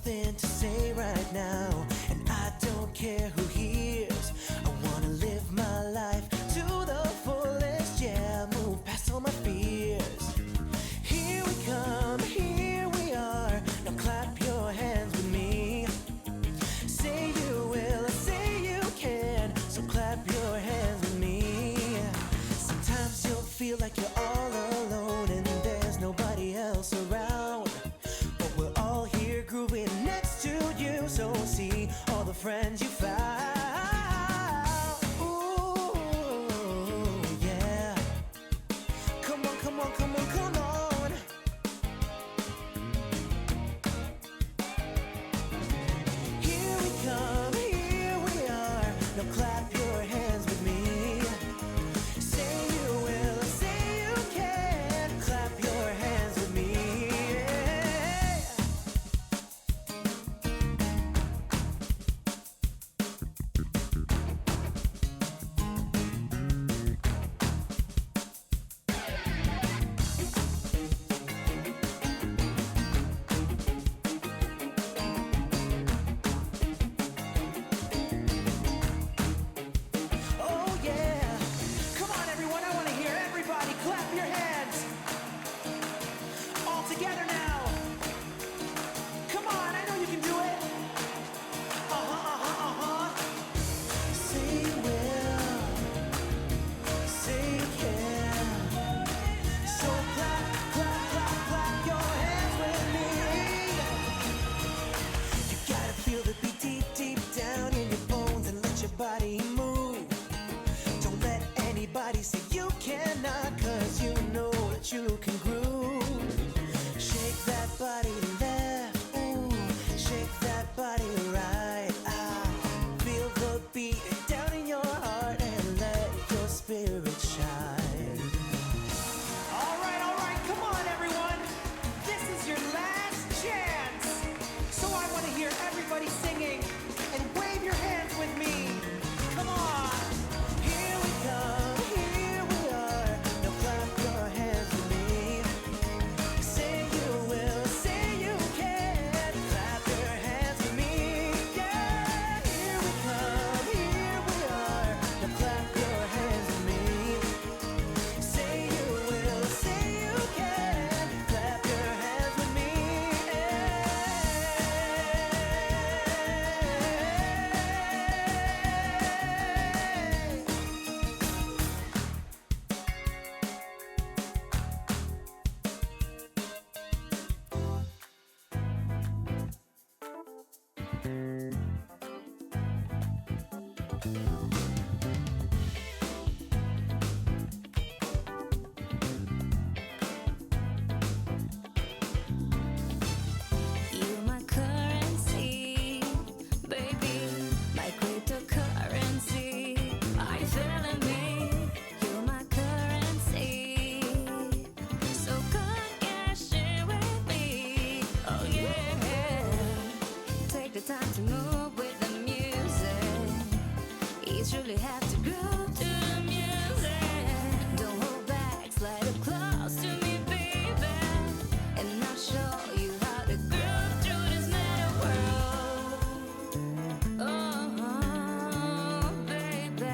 something to say right now, and I don't care who hears. I wanna live my life to the fullest, yeah, move past all my fears. Here we come, here we are, now clap your hands with me. Say you will, say you can, so clap your hands with me. Sometimes you'll feel like you're all alone and there's nobody else around, but we're all here grooving next to you, so see all the friends you found. Ooh, yeah. Come on, come on, come on, come on. Here we come, here we are, now clap your hands with me. Say you will, say you can, clap your hands with me. Oh yeah, come on everyone, I want to hear everybody clap your hands. All together now. Come on, I know you can do it. Say you will, say you can. So clap, clap, clap, clap your hands with me. You gotta feel the beat deep, deep down in your bones and let your body move. Don't let anybody say you cannot, cause you know that you can groove. Shake that body left, ooh, shake that body right. Feel the beat down in your heart and let your spirit shine. All right, come on everyone. This is your last chance. So I want to hear everybody singing and wave your hands with me. Come on. Here we come, here we are. Now clap your hands with me. Say you will, say you can. Clap your hands with me. Yeah. Here we come, here we are. Now clap your hands with me. Say you will, say you can. Clap your hands with me. You my currency, baby, my cryptocurrency. Are you feeling me? You my currency, so come cash in with me. Oh yeah, take the time to move with the music. You truly have to groove to the music. Don't hold back, slide up close to me, baby, and I'll show you how to groove through this meta world. Oh, baby.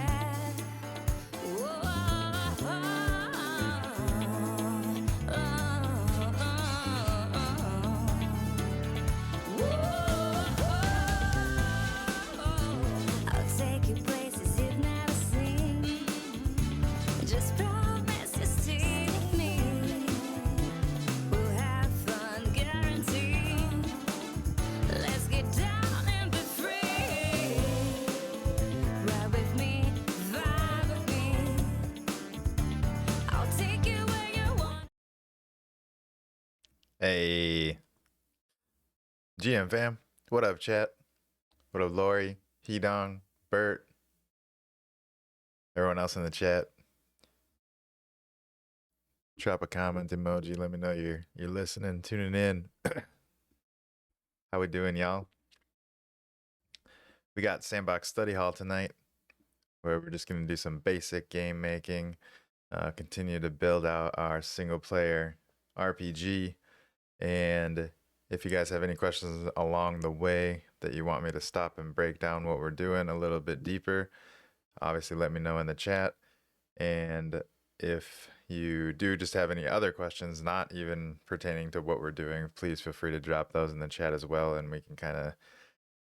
I'll take you places you've never seen. Just promise you stay with me. We'll have fun, guaranteed. Let's get down and be free. Ride with me, vibe with me. I'll take you where you want. Hey, GM fam. What up, chat? What up, Lori, Hedong, Bert, everyone else in the chat? Drop a comment emoji. Let me know you're listening, tuning in. How we doing, y'all? We got Sandbox Study Hall tonight, where we're just gonna do some basic game making, continue to build out our single player RPG, and if you guys have any questions along the way that you want me to stop and break down what we're doing a little bit deeper, obviously let me know in the chat. And if you do just have any other questions, not even pertaining to what we're doing, please feel free to drop those in the chat as well, and we can kind of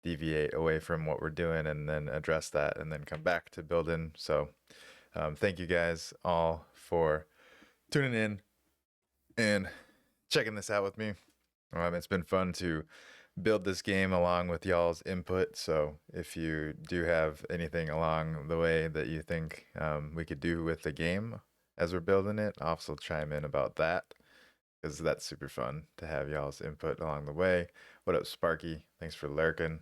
deviate away from what we're doing and then address that and then come back to building. So thank you guys all for tuning in and checking this out with me. It's been fun to build this game along with y'all's input. So if you do have anything along the way that you think we could do with the game as we're building it, also chime in about that, because that's super fun to have y'all's input along the way. What up, Sparky? Thanks for lurking.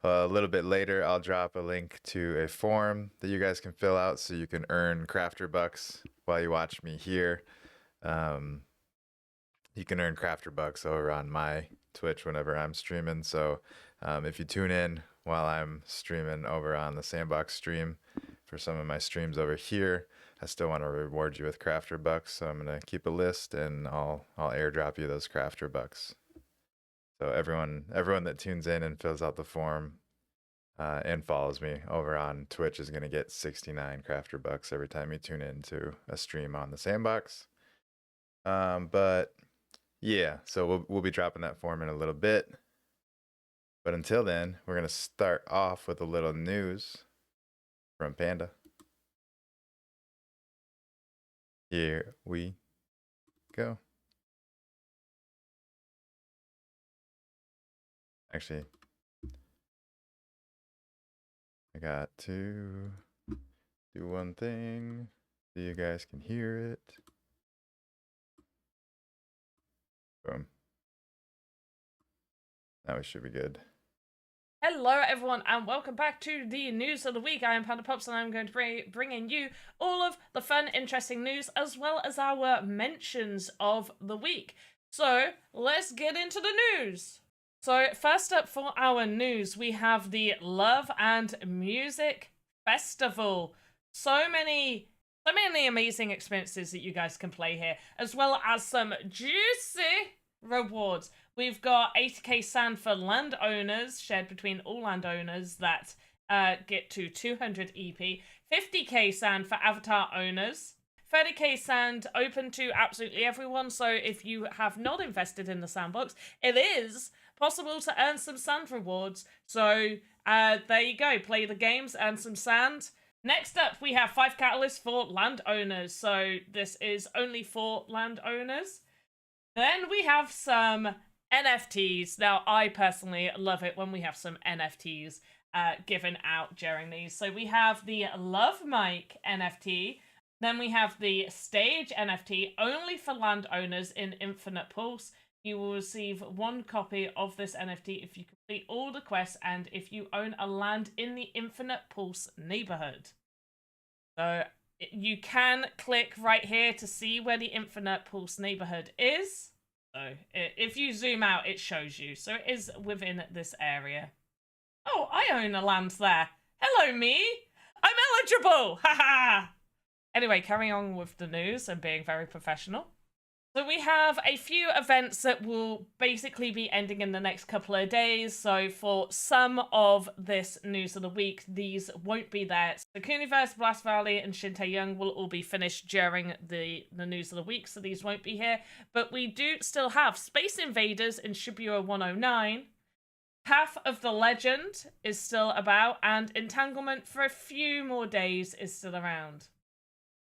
A little bit later, I'll drop a link to a form that you guys can fill out so you can earn Krafter bucks while you watch me here. You can earn Krafter bucks over on my Twitch whenever I'm streaming. So if you tune in while I'm streaming over on the Sandbox stream for some of my streams over here, I still want to reward you with Krafter bucks. So I'm going to keep a list and I'll airdrop you those Krafter bucks. So everyone that tunes in and fills out the form and follows me over on Twitch is going to get 69 Krafter bucks every time you tune in to a stream on the Sandbox. But yeah, so we'll be dropping that form in a little bit. But until then, we're going to start off with a little news from Panda. Here we go. Actually, I got to do one thing so you guys can hear it. Boom. Now we should be good. Hello everyone and welcome back to the news of the week. I am Panda Pops and I'm going to be bringing you all of the fun, interesting news as well as our mentions of the week. So let's get into the news. So first up for our news, we have the Love and Music Festival. So many amazing experiences that you guys can play here, as well as some juicy rewards. We've got 80k sand for landowners, shared between all landowners that get to 200 EP. 50k sand for avatar owners. 30k sand open to absolutely everyone, so if you have not invested in the Sandbox, it is possible to earn some sand rewards. So there you go, play the games, earn some sand. Next up, we have 5 catalysts for landowners, so this is only for landowners. Then we have some NFTs. Now, I personally love it when we have some NFTs given out during these. So we have the Love Mic NFT. Then we have the Stage NFT, only for landowners in Infinite Pulse. You will receive 1 copy of this NFT if you complete all the quests and if you own a land in the Infinite Pulse neighborhood. So you can click right here to see where the Infinite Pulse neighborhood is. So if you zoom out, it shows you. So it is within this area. Oh, I own a land there. Hello, me. I'm eligible. Haha. Anyway, carrying on with the news and being very professional. So we have a few events that will basically be ending in the next couple of days. So for some of this news of the week, these won't be there. So Cooniverse, Blast Valley, and Shintae Young will all be finished during the news of the week, so these won't be here. But we do still have Space Invaders in Shibuya 109. Path of the Legend is still about, and Entanglement for a few more days is still around.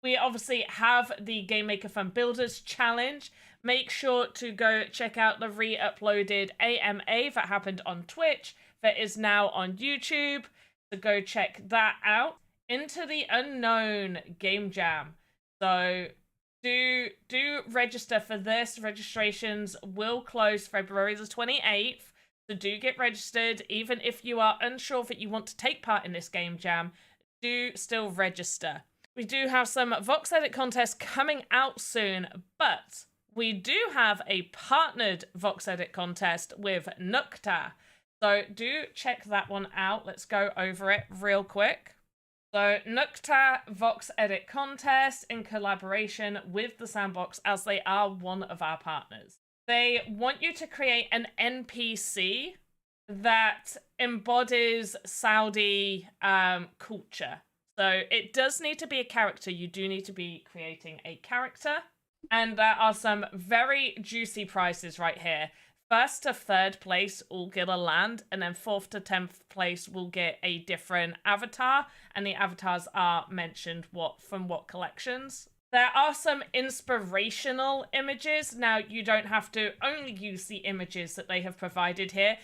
We obviously have the Game Maker Fun Builders Challenge. Make sure to go check out the re-uploaded AMA that happened on Twitch that is now on YouTube. So go check that out. Into the Unknown Game Jam. So do register for this. Registrations will close February the 28th. So do get registered. Even if you are unsure that you want to take part in this game jam, do still register. We do have some Vox Edit contests coming out soon, but we do have a partnered Vox Edit contest with Nukta. So do check that one out. Let's go over it real quick. So Nukta Vox Edit contest in collaboration with the Sandbox, as they are one of our partners. They want you to create an NPC that embodies Saudi culture. So it does need to be a character. You do need to be creating a character. And there are some very juicy prizes right here. First to third place will get a land, and then fourth to 10th place will get a different avatar, and the avatars are mentioned from what collections. There are some inspirational images. Now, you don't have to only use the images that they have provided here.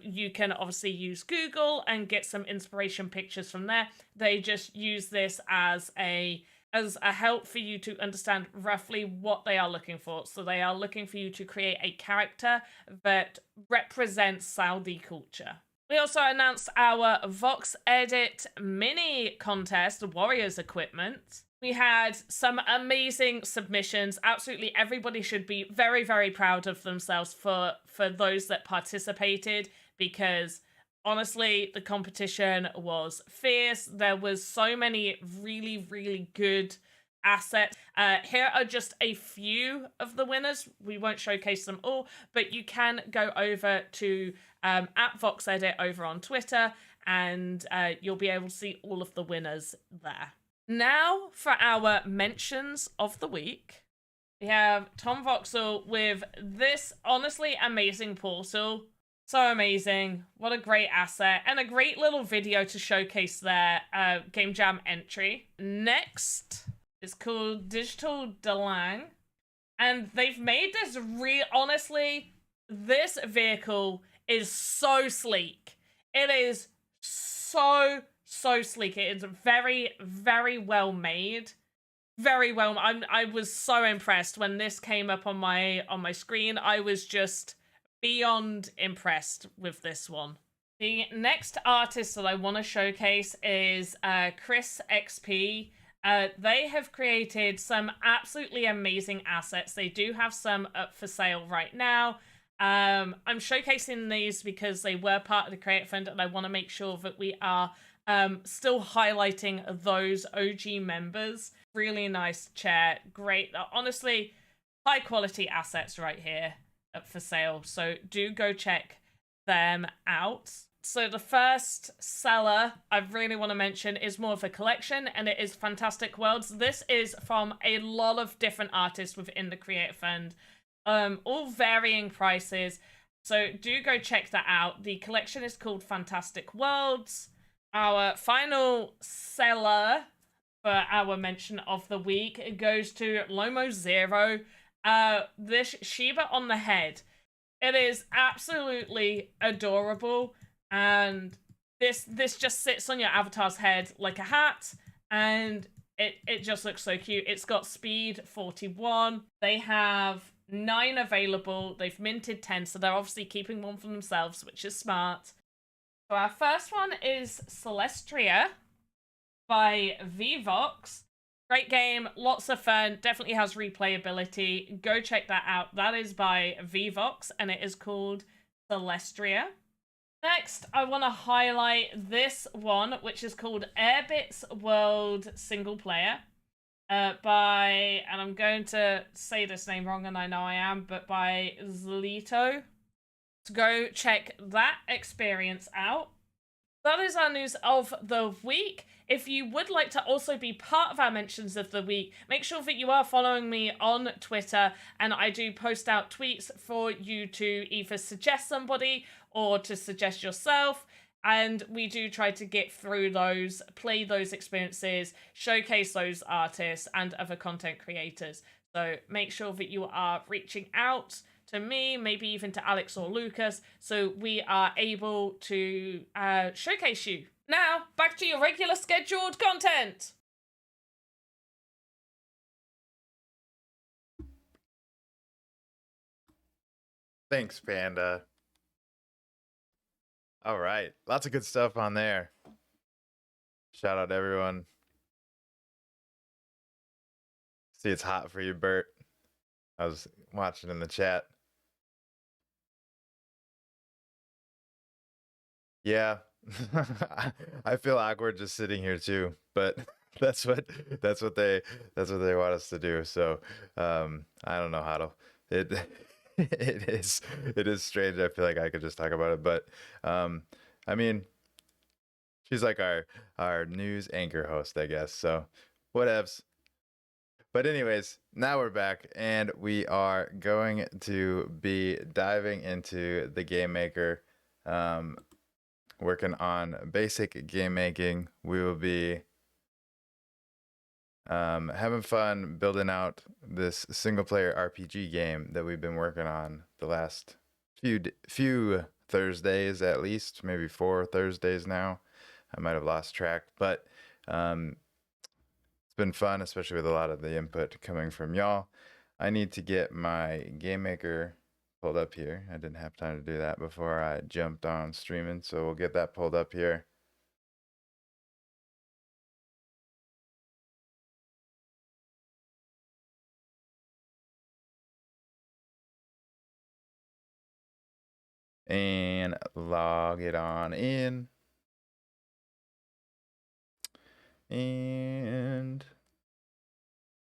You can obviously use Google and get some inspiration pictures from there. They just use this as a help for you to understand roughly what they are looking for. So they are looking for you to create a character that represents Saudi culture. We also announced our Vox Edit mini contest, Warriors equipment. We had some amazing submissions. Absolutely everybody should be very, very proud of themselves for those that participated, because honestly, the competition was fierce. There was so many really, really good assets. Here are just a few of the winners. We won't showcase them all, but you can go over to at VoxEdit over on Twitter, and you'll be able to see all of the winners there. Now for our mentions of the week. We have Tom Voxel with this honestly amazing portal. So amazing. What a great asset. And a great little video to showcase their Game Jam entry. Next is called Digital Delang. And they've made this honestly, this vehicle is so sleek. It is so sleek. It is very, very well made. Very well. I was so impressed when this came up on my screen. I was just beyond impressed with this one. The next artist that I want to showcase is Chris XP. They have created some absolutely amazing assets. They do have some up for sale right now. I'm showcasing these because they were part of the Creator Fund, and I want to make sure that we are still highlighting those OG members. Really nice chair. Great. Honestly, high quality assets right here up for sale. So do go check them out. So the first seller I really want to mention is more of a collection, and it is Fantastic Worlds. This is from a lot of different artists within the Creator Fund, all varying prices. So do go check that out. The collection is called Fantastic Worlds. Our final seller for our mention of the week goes to Lomo Zero. This Shiba on the head. It is absolutely adorable, and this just sits on your avatar's head like a hat, and it just looks so cute. It's got speed 41. They have 9 available. They've minted 10, so they're obviously keeping one for themselves, which is smart. So our first one is Celestria by Vvox. Great game, lots of fun, definitely has replayability. Go check that out. That is by Vvox, and it is called Celestria. Next, I want to highlight this one, which is called Airbits World Single Player. By, and I'm going to say this name wrong, and I know I am, but by Zlito. So go check that experience out. That is our news of the week. If you would like to also be part of our mentions of the week, make sure that you are following me on Twitter, and I do post out tweets for you to either suggest somebody or to suggest yourself. And we do try to get through those, play those experiences, showcase those artists and other content creators. So make sure that you are reaching out to me, maybe even to Alex or Lucas, so we are able to showcase you. Now, back to your regular scheduled content. Thanks, Panda. All right, lots of good stuff on there. Shout out to everyone. See, it's hot for you, Bert. I was watching in the chat. Yeah, I feel awkward just sitting here too, but that's what they want us to do. So I don't know how to it. it is strange. I feel like I could just talk about it, but um, I mean, she's like our news anchor host, I guess. So whatevs. But anyways, now we're back and we are going to be diving into the game maker, um, working on basic game making. We will be having fun building out this single player RPG game that we've been working on the last few Thursdays, at least maybe 4 Thursdays now. I might have lost track, but it's been fun, especially with a lot of the input coming from y'all. I need to get my game maker pulled up here. I didn't have time to do that before I jumped on streaming, so we'll get that pulled up here. And log it on in. And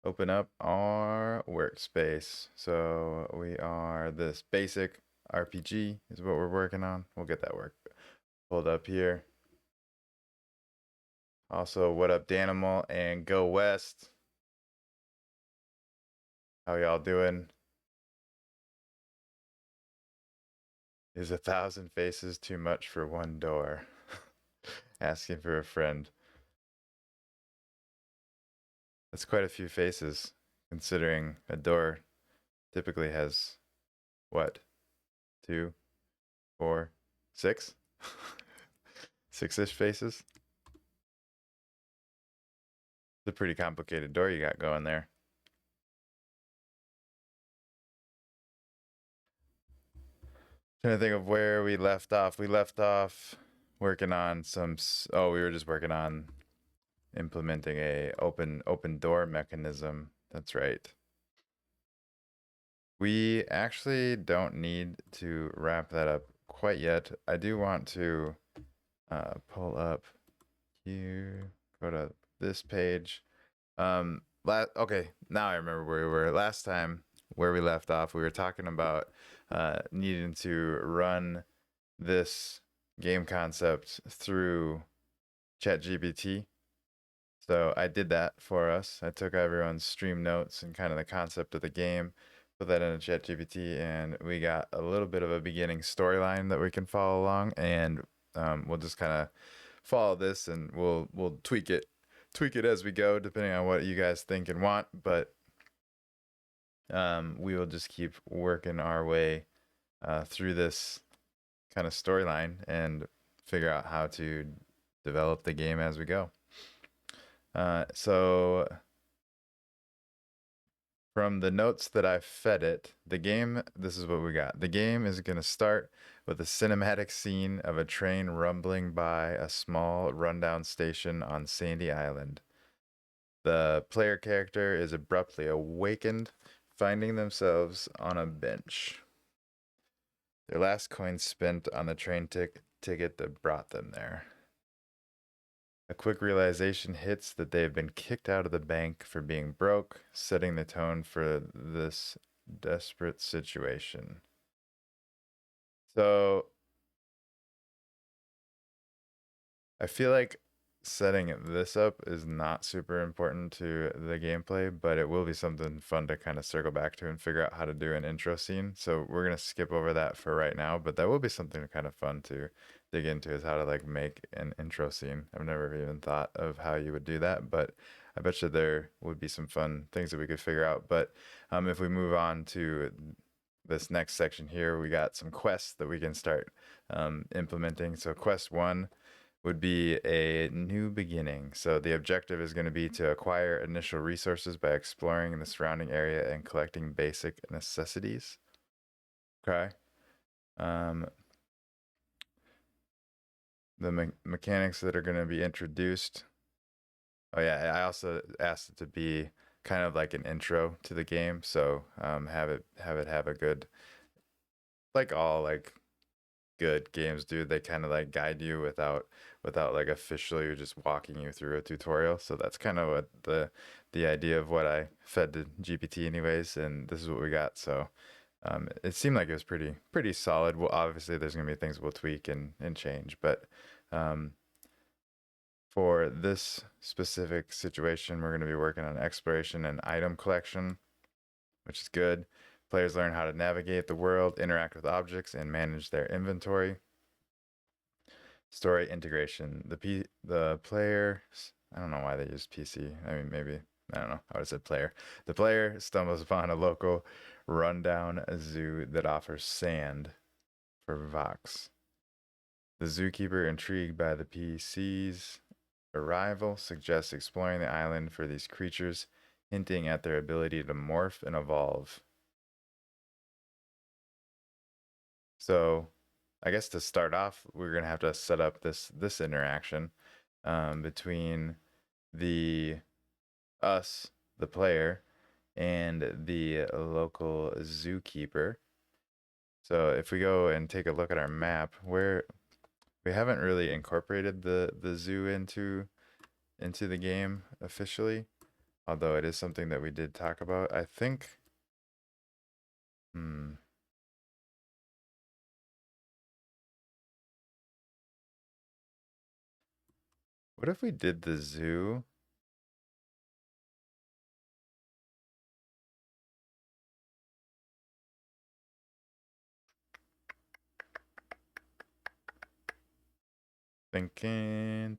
open up our workspace. So we are this basic RPG is what we're working on. We'll get that work pulled up here. Also, what up, Danimal and Go West? How y'all doing? Is 1,000 faces too much for one door? Asking for a friend. That's quite a few faces, considering a door typically has what? 2, 4, 6? 6-ish faces? It's a pretty complicated door you got going there. Trying to think of where we left off. We left off working on we were just working on implementing a open door mechanism. That's right. We actually don't need to wrap that up quite yet. I do want to pull up here, go to this page. Okay, now I remember where we were. Last time, where we left off, we were talking about needing to run this game concept through ChatGPT. So I did that for us. I took everyone's stream notes and kind of the concept of the game, put that into ChatGPT, and we got a little bit of a beginning storyline that we can follow along. And we'll just kind of follow this, and we'll tweak it as we go, depending on what you guys think and want. But we will just keep working our way through this kind of storyline and figure out how to develop the game as we go. So from the notes that I fed it, this is what we got. The game is going to start with a cinematic scene of a train rumbling by a small rundown station on Sandy Island. The player character is abruptly awakened, finding themselves on a bench. Their last coin spent on the train ticket that brought them there. A quick realization hits that they have been kicked out of the bank for being broke, setting the tone for this desperate situation. So I feel like setting this up is not super important to the gameplay, but it will be something fun to kind of circle back to and figure out how to do an intro scene. So we're going to skip over that for right now, but that will be something kind of fun to dig into, is how to like make an intro scene. I've never even thought of how you would do that, but I bet you there would be some fun things that we could figure out. But if we move on to this next section here, we got some quests that we can start implementing. So quest 1 would be a new beginning. So the objective is going to be to acquire initial resources by exploring the surrounding area and collecting basic necessities. Okay. The mechanics that are going to be introduced. Oh yeah, I also asked it to be kind of like an intro to the game. So have it have a good, like all like good games do, they kind of like guide you without like officially just walking you through a tutorial. So that's kind of what the idea of what I fed to GPT anyways, and this is what we got. So It seemed like it was pretty solid. Well, obviously there's gonna be things we'll tweak and change, but um, for this specific situation, we're gonna be working on exploration and item collection, which is good. Players learn how to navigate the world, interact with objects, and manage their inventory. Story integration. The player, I don't know why they use PC. I mean, maybe, I don't know. I would have said player. The player stumbles upon a local rundown zoo that offers sand for Vox. The zookeeper, intrigued by the PC's arrival, suggests exploring the island for these creatures, hinting at their ability to morph and evolve. So, I guess to start off, we're gonna have to set up this interaction between the us, the player, and the local zookeeper. So if we go and take a look at our map, where we haven't really incorporated the zoo into the game officially, although it is something that we did talk about. I think, what if we did the zoo? Thinking.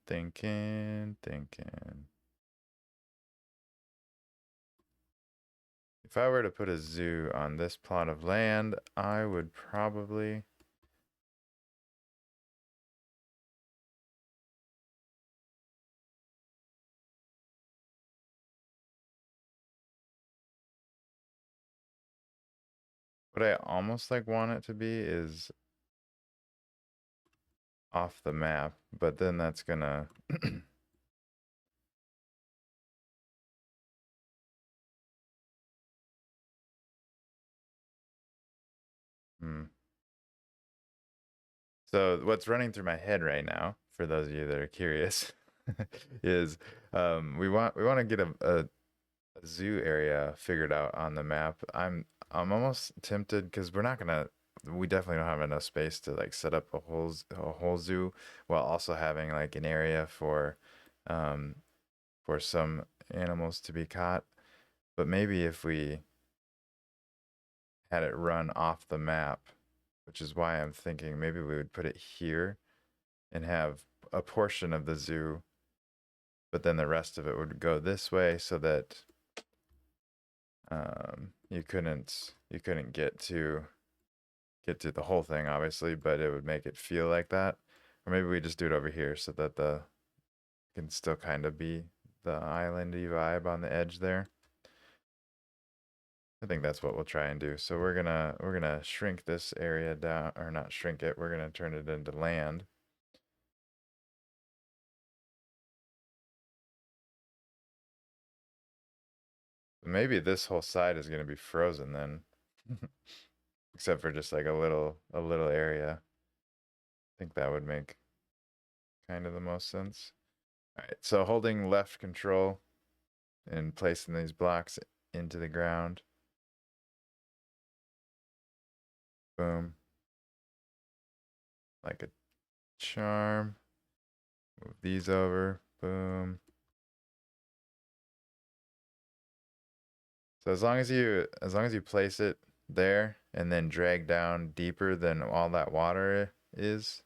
If I were to put a zoo on this plot of land, I would probably... What I almost like want it to be is off the map, but then that's gonna hmm. So what's running through my head right now, for those of you that are curious, is we want to get a zoo area figured out on the map. I'm almost tempted because we definitely don't have enough space to like set up a whole zoo while also having like an area um for some animals to be caught. But maybe if we had it run off the map, which is why I'm thinking maybe we would put it here and have a portion of the zoo, but then the rest of it would go this way so that you couldn't get to the whole thing obviously, but it would make it feel like that. Or maybe we just do it over here so that the can still kind of be the islandy vibe on the edge there. I think that's what we'll try and do. So we're gonna shrink this area down, or not shrink it. We're gonna turn it into land. Maybe this whole side is gonna be frozen then, except for just like a little area. I think that would make kind of the most sense. All right, so holding left control and placing these blocks into the ground. Boom. Like a charm. Move these over. Boom. So as long as you place it there and then drag down deeper than all that water is,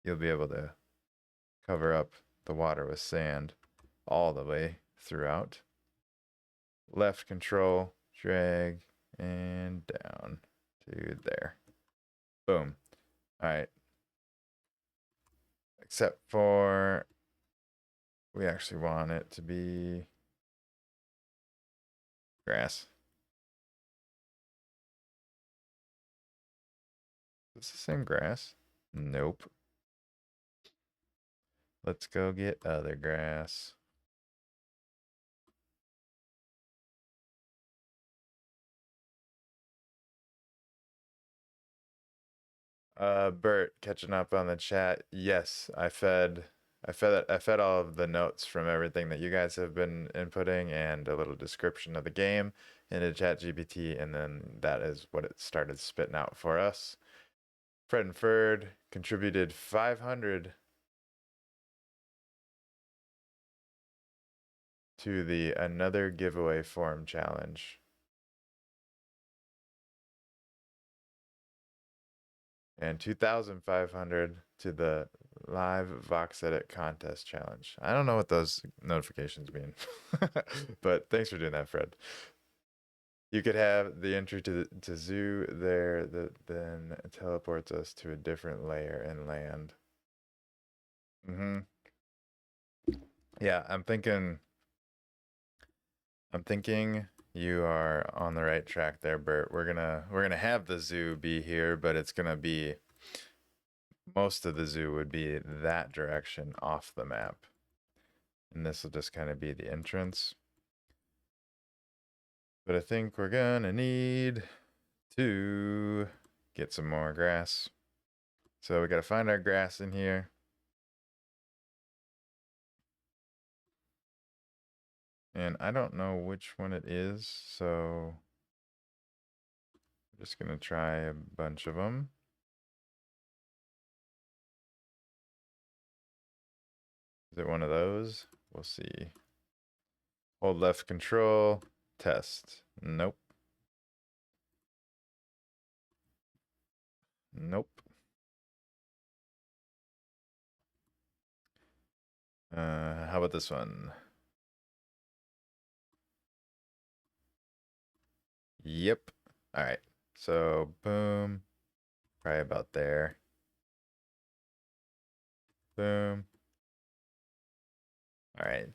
you'll be able to cover up the water with sand all the way throughout. Left control, drag, and down to there. Boom. All right. Except for we actually want it to be grass. Is this the same grass? Nope. Let's go get other grass. Bert, catching up on the chat. Yes, I fed I fed all of the notes from everything that you guys have been inputting and a little description of the game into ChatGPT, and then that is what it started spitting out for us. Fred and Ferd contributed 500 to the Another Giveaway Forum Challenge. And 2,500 to the Live Vox Edit Contest Challenge. I don't know what those notifications mean, but thanks for doing that, Fred. You could have the entry to zoo there that then teleports us to a different layer and land. Mm-hmm. Yeah, I'm thinking you are on the right track there, Bert. We're gonna have the zoo be here, but it's gonna be most of the zoo would be that direction off the map. And this will just kind of be the entrance. But I think we're gonna need to get some more grass. So we gotta find our grass in here. And I don't know which one it is, so I'm just gonna try a bunch of them. Is it one of those? We'll see. Hold left control, test. Nope. Nope. How about this one? Yep. All right. So boom. Probably about there. Boom. All right.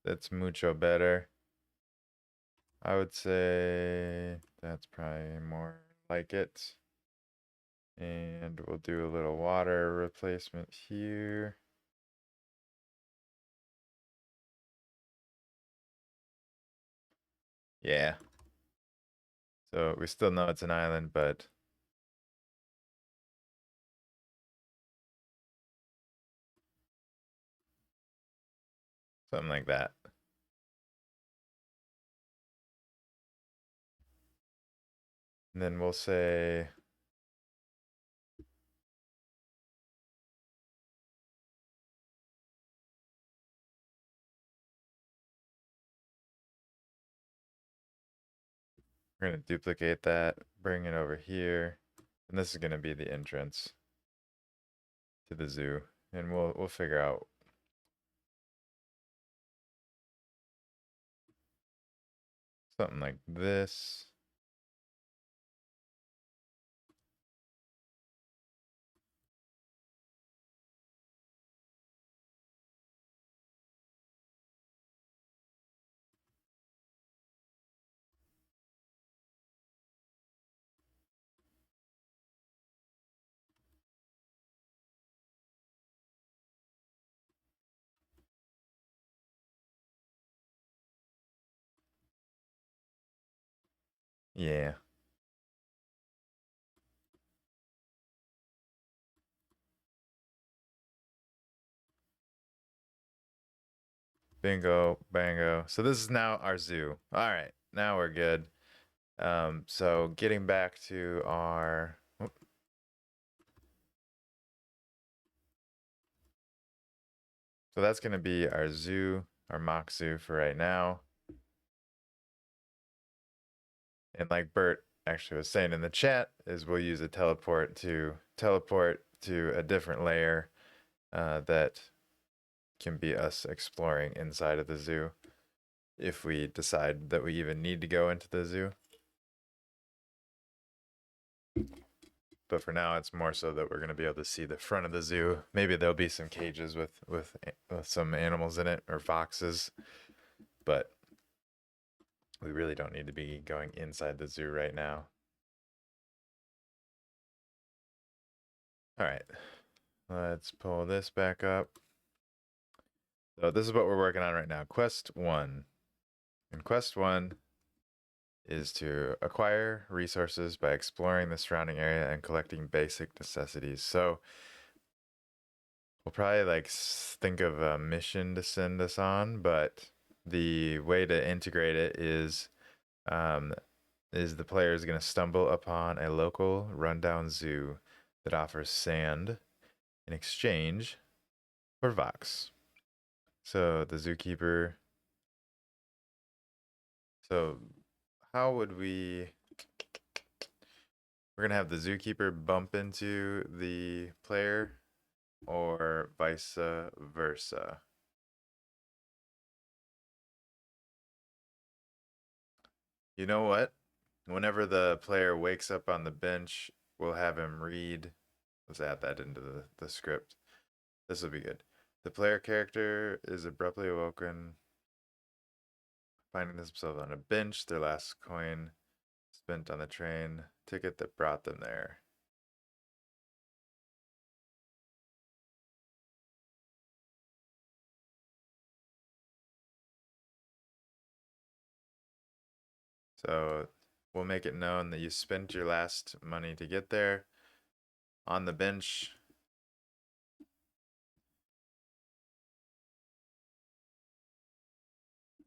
That's mucho better. I would say that's probably more like it. And we'll do a little water replacement here. Yeah. So we still know it's an island, but something like that. And then we'll say we're going to duplicate that, bring it over here. And this is going to be the entrance to the zoo. And we'll figure out something like this. Yeah. Bingo, bango. So this is now our zoo. All right, now we're good. So getting back to our so that's gonna be our zoo, our mock zoo for right now. And like Bert actually was saying in the chat, is we'll use a teleport to a different layer that can be us exploring inside of the zoo if we decide that we even need to go into the zoo. But for now, it's more so that we're going to be able to see the front of the zoo. Maybe there'll be some cages with some animals in it or foxes, but we really don't need to be going inside the zoo right now. All right, let's pull this back up. So this is what we're working on right now. Quest 1. And Quest 1 is to acquire resources by exploring the surrounding area and collecting basic necessities. So we'll probably like think of a mission to send us on, but the way to integrate it um, is the player is going to stumble upon a local rundown zoo that offers sand in exchange for Vox. So the zookeeper. So how would we? We're gonna have the zookeeper bump into the player, or vice versa. You know what? Whenever the player wakes up on the bench, we'll have him read. Let's add that into the script. This will be good. The player character is abruptly awoken, finding themselves on a bench, their last coin spent on the train ticket that brought them there. So we'll make it known that you spent your last money to get there on the bench.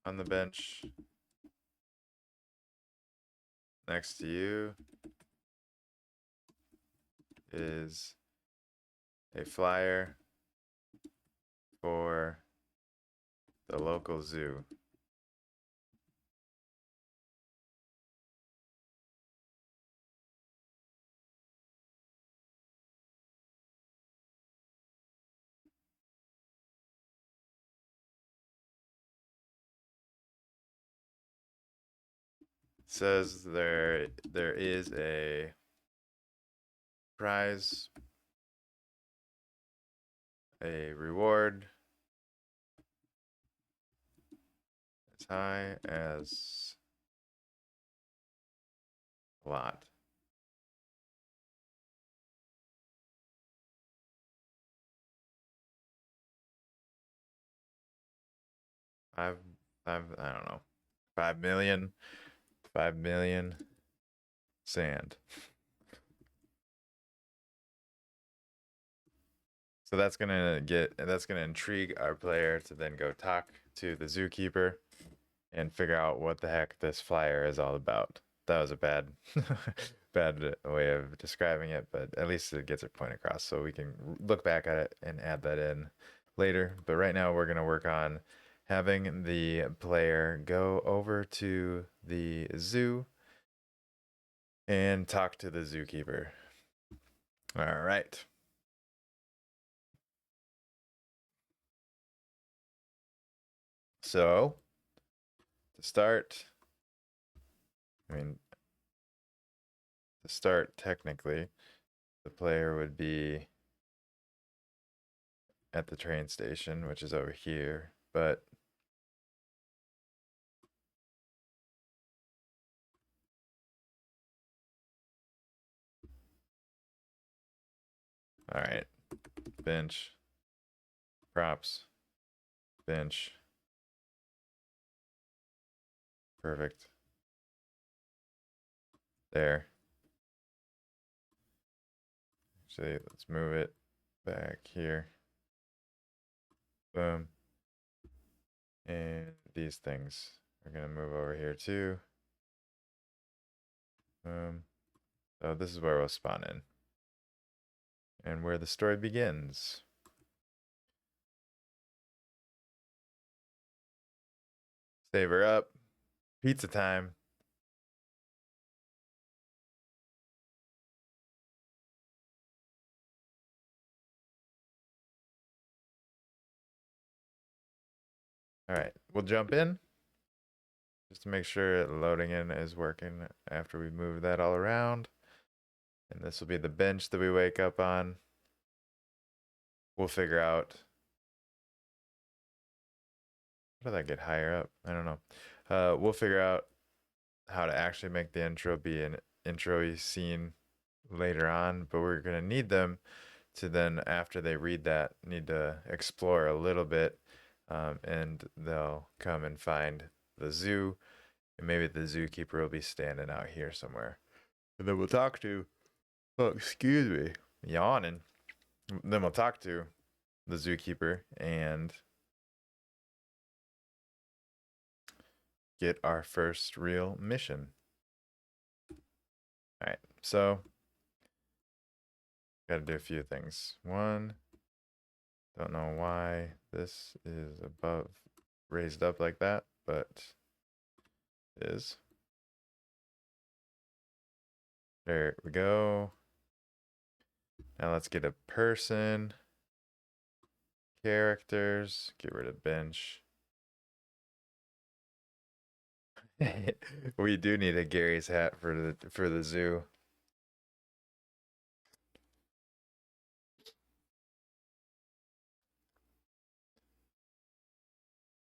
On the bench next to you is a flyer for the local zoo. It says there is a prize, a reward as high as a lot. Five, I don't know, 5 million, 5 million sand. So that's gonna intrigue our player to then go talk to the zookeeper and figure out what the heck this flyer is all about. That was a bad bad way of describing it, but at least it gets a point across so we can look back at it and add that in later. But right now we're going to work on having the player go over to the zoo and talk to the zookeeper. All right. So to start, technically, the player would be at the train station, which is over here, but all right, bench, props, bench, perfect. There. Actually, let's move it back here. Boom. And these things are going to move over here too. So this is where we'll spawn in. And where the story begins. Save her up. Pizza time. All right, we'll jump in just to make sure loading in is working after we move that all around. And this will be the bench that we wake up on. We'll figure out. How did that get higher up? I don't know. We'll figure out how to actually make the intro be an intro scene later on, but we're going to need them to then, after they read that, need to explore a little bit, and they'll come and find the zoo, and maybe the zookeeper will be standing out here somewhere, and then we'll talk to, oh, excuse me, yawning, then we'll talk to the zookeeper and get our first real mission. All right, so got to do a few things. One, don't know why this is above raised up like that, but it is. There we go. Now let's get a person, characters, get rid of bench. We do need a Gary's hat for the zoo.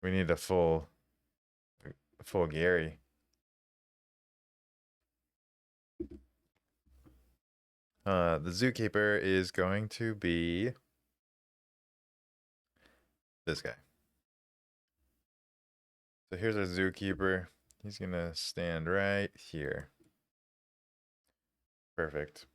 We need a full Gary. The zookeeper is going to be this guy. So here's our zookeeper. He's gonna stand right here. Perfect.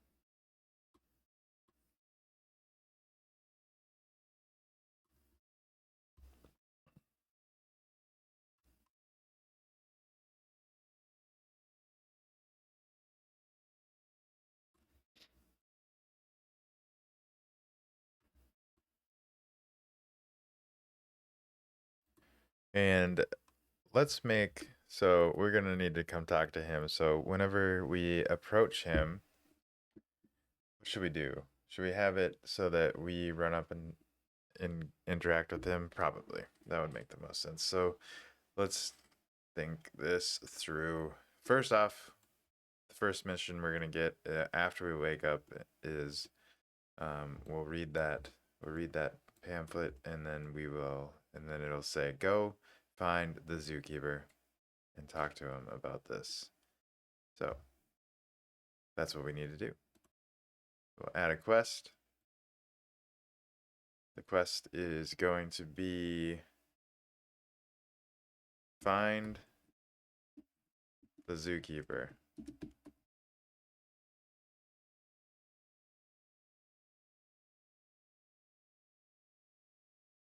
And let's make, so we're gonna need to come talk to him. So whenever we approach him, what should we do? Should we have it so that we run up and interact with him? Probably. That would make the most sense. So let's think this through. First off, the first mission we're gonna get after we wake up is we'll read that pamphlet, and then it'll say go find the zookeeper and talk to him about this. So that's what we need to do. We'll add a quest. The quest is going to be find the zookeeper.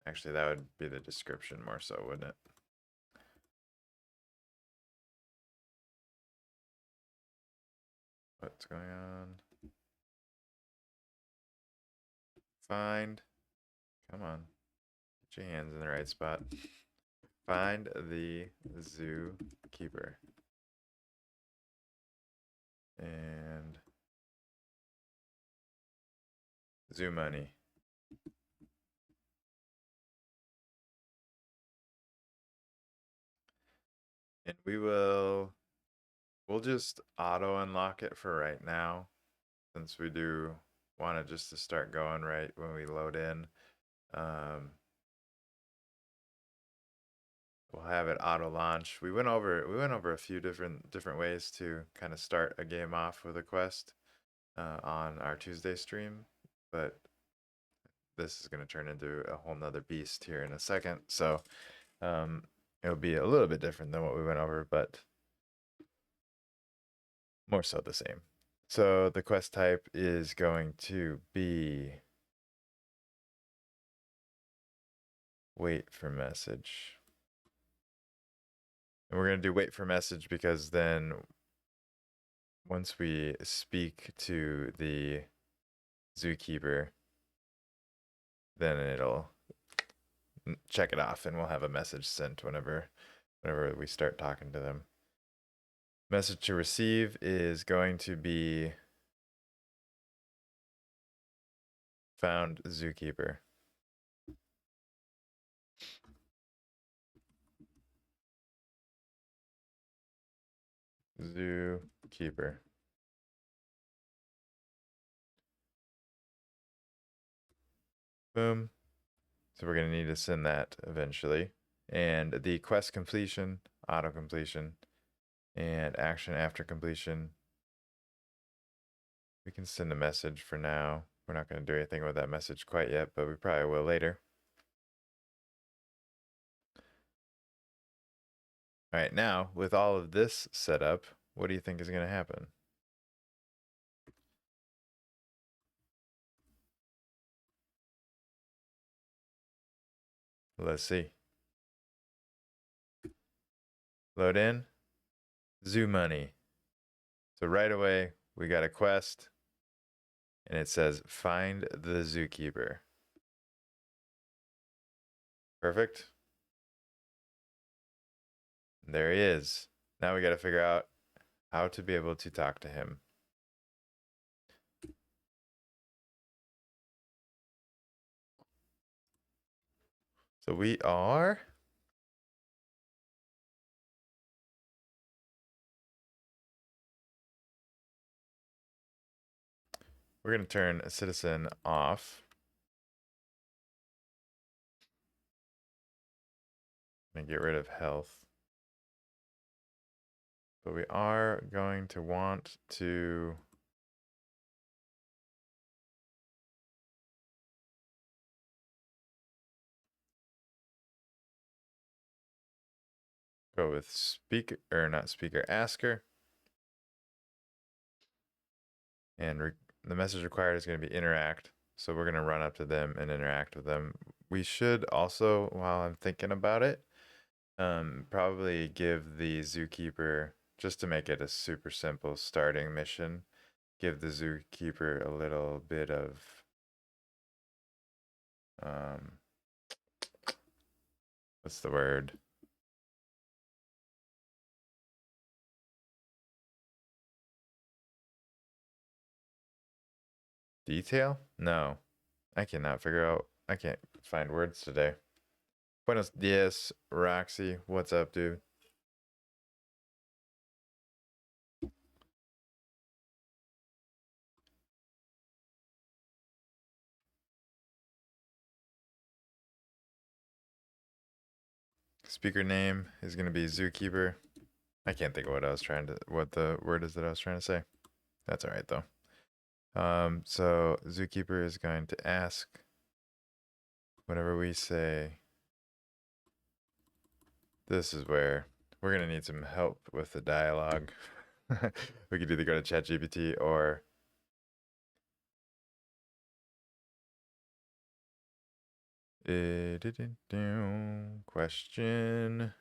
Actually, that would be the description more so, wouldn't it? What's going on? Find. Come on. Get your hands in the right spot. Find the zookeeper. And zoo money. And we'll just auto unlock it for right now, since we do want it just to start going right when we load in. We'll have it auto launch. We went over a few different ways to kind of start a game off with a quest on our Tuesday stream, but this is going to turn into a whole nother beast here in a second. So it'll be a little bit different than what we went over, but more so the same. So the quest type is going to be wait for message. And we're going to do wait for message because then once we speak to the zookeeper, then it'll check it off and we'll have a message sent whenever we start talking to them. Message to receive is going to be found zookeeper. Zookeeper. Boom. So we're going to need to send that eventually. And the quest completion, auto completion, and action after completion. We can send a message for now. We're not going to do anything with that message quite yet, but we probably will later. All right, now with all of this set up, what do you think is going to happen? Let's see. Load in. Zoo money. So right away, we got a quest. And it says, find the zookeeper. Perfect. There he is. Now we got to figure out how to be able to talk to him. So we're going to turn a citizen off. And get rid of health. But we are going to want to go with speaker, or not speaker, asker. And the message required is going to be interact. So we're going to run up to them and interact with them. We should also, while I'm thinking about it, probably give the zookeeper, just to make it a super simple starting mission, give the zookeeper a little bit of what's the word? Detail? No. I cannot figure out. I can't find words today. Buenos dias, Roxy. What's up, dude? Speaker name is going to be zookeeper. I can't think of what the word is that I was trying to say. That's all right though. So zookeeper is going to ask whenever we say, this is where we're going to need some help with the dialogue. We could either go to ChatGPT or question.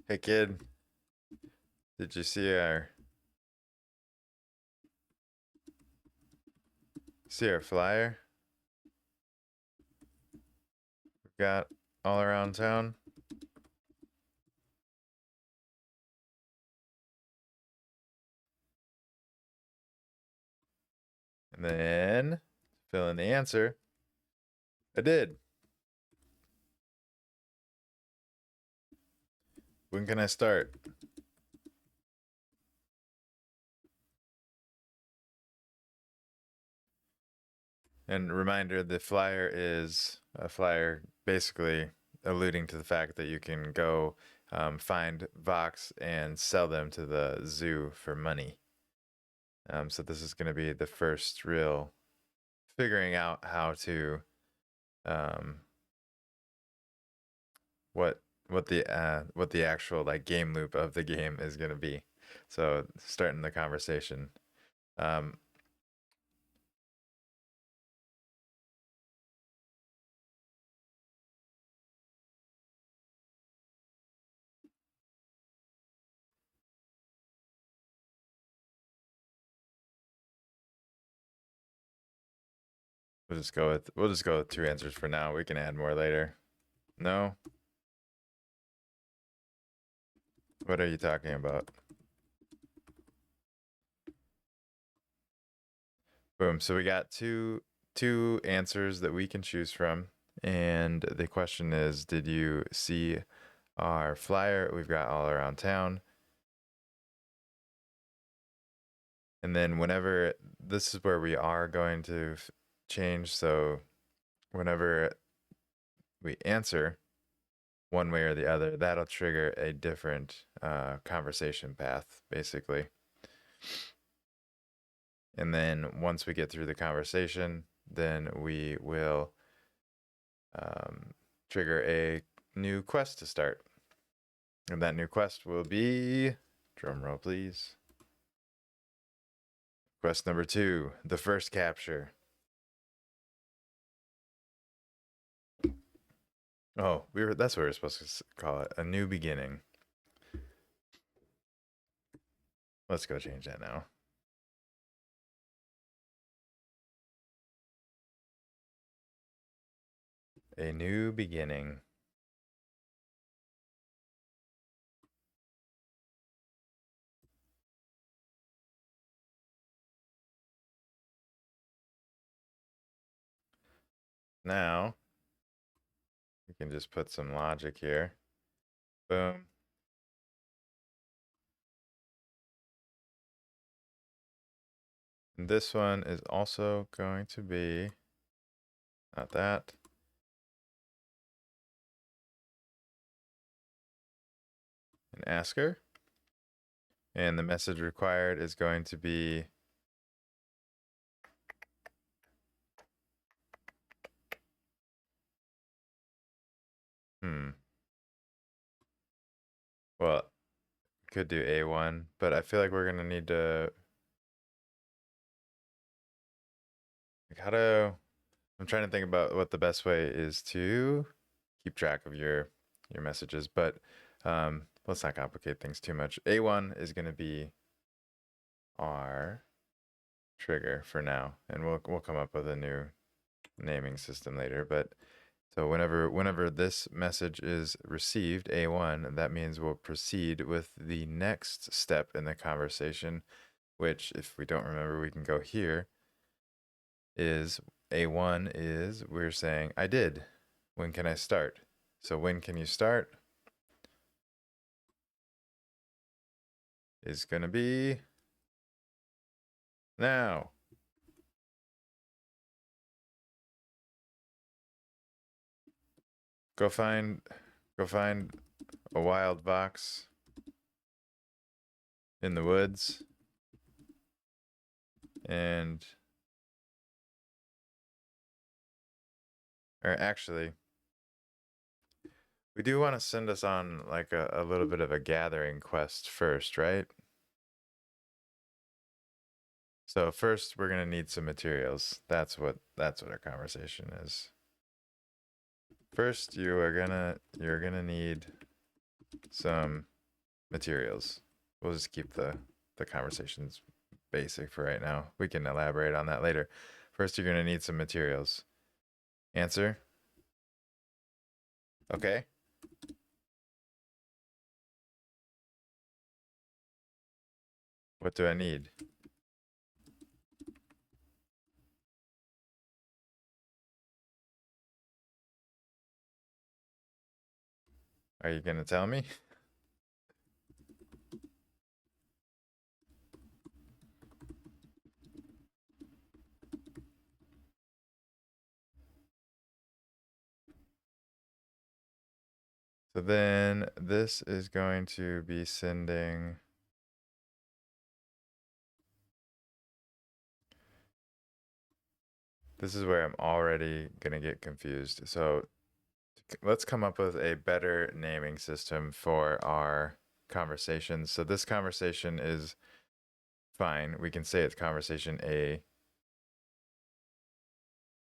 Hey kid, did you see our flyer we've got all around town? And then fill in the answer. I did. When can I start? And reminder, the flyer is a flyer basically alluding to the fact that you can go find Vox and sell them to the zoo for money. So this is going to be the first real figuring out how to what the actual like game loop of the game is going to be. So starting the conversation. We'll just go with two answers for now. We can add more later. No? What are you talking about? Boom. So we got two answers that we can choose from. And the question is, did you see our flyer we've got all around town? And then whenever, this is where we are going to change. So whenever we answer one way or the other, that'll trigger a different conversation path, basically. And then once we get through the conversation, then we will trigger a new quest to start. And that new quest will be, drum roll please, quest number 2, the first capture. Oh, that's what we were supposed to call it, a new beginning. Let's go change that now. A new beginning. Now, we can just put some logic here. Boom. And this one is also going to be, not that. An asker. And the message required is going to be well, could do A1, but I feel like we're gonna need to I'm trying to think about what the best way is to keep track of your messages, but let's not complicate things too much. A1 is gonna be our trigger for now, and we'll come up with a new naming system later. But so whenever this message is received, A1, that means we'll proceed with the next step in the conversation, which, if we don't remember, we can go here, is A1 is we're saying, I did. When can I start? So when can you start is going to be now. Go find a wild vox in the woods and or actually we do want to send us on like a little bit of a gathering quest first, right? So first we're gonna need some materials. That's what our conversation is. First you're gonna need some materials. We'll just keep the conversations basic for right now. We can elaborate on that later. First you're gonna need some materials. Answer? Okay. What do I need? Are you gonna tell me? So then this is going to be sending this is where I'm already gonna get confused. So let's come up with a better naming system for our conversation. So this conversation is fine. We can say it's conversation A.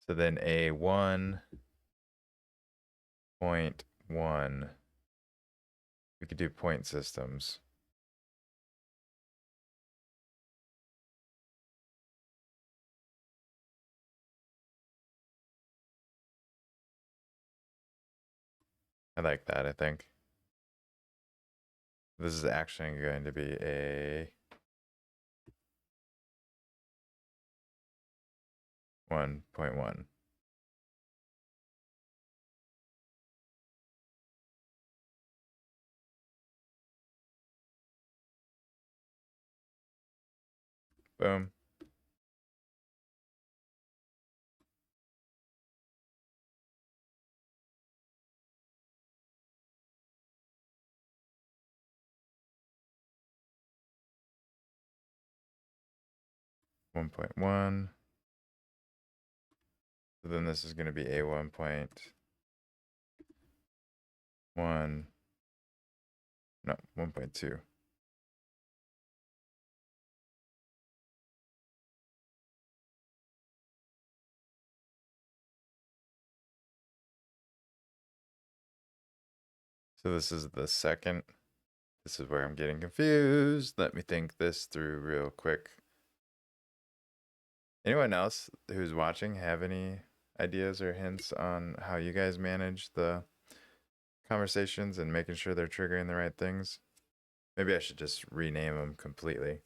So then A1.1. We could do point systems. I like that, I think. This is actually going to be a 1.1. Boom. One point one. So then this is going to be a 1.1 No, 1.2. So this is the second. This is where I'm getting confused. Let me think this through real quick. Anyone else who's watching have any ideas or hints on how you guys manage the conversations and making sure they're triggering the right things? Maybe I should just rename them completely.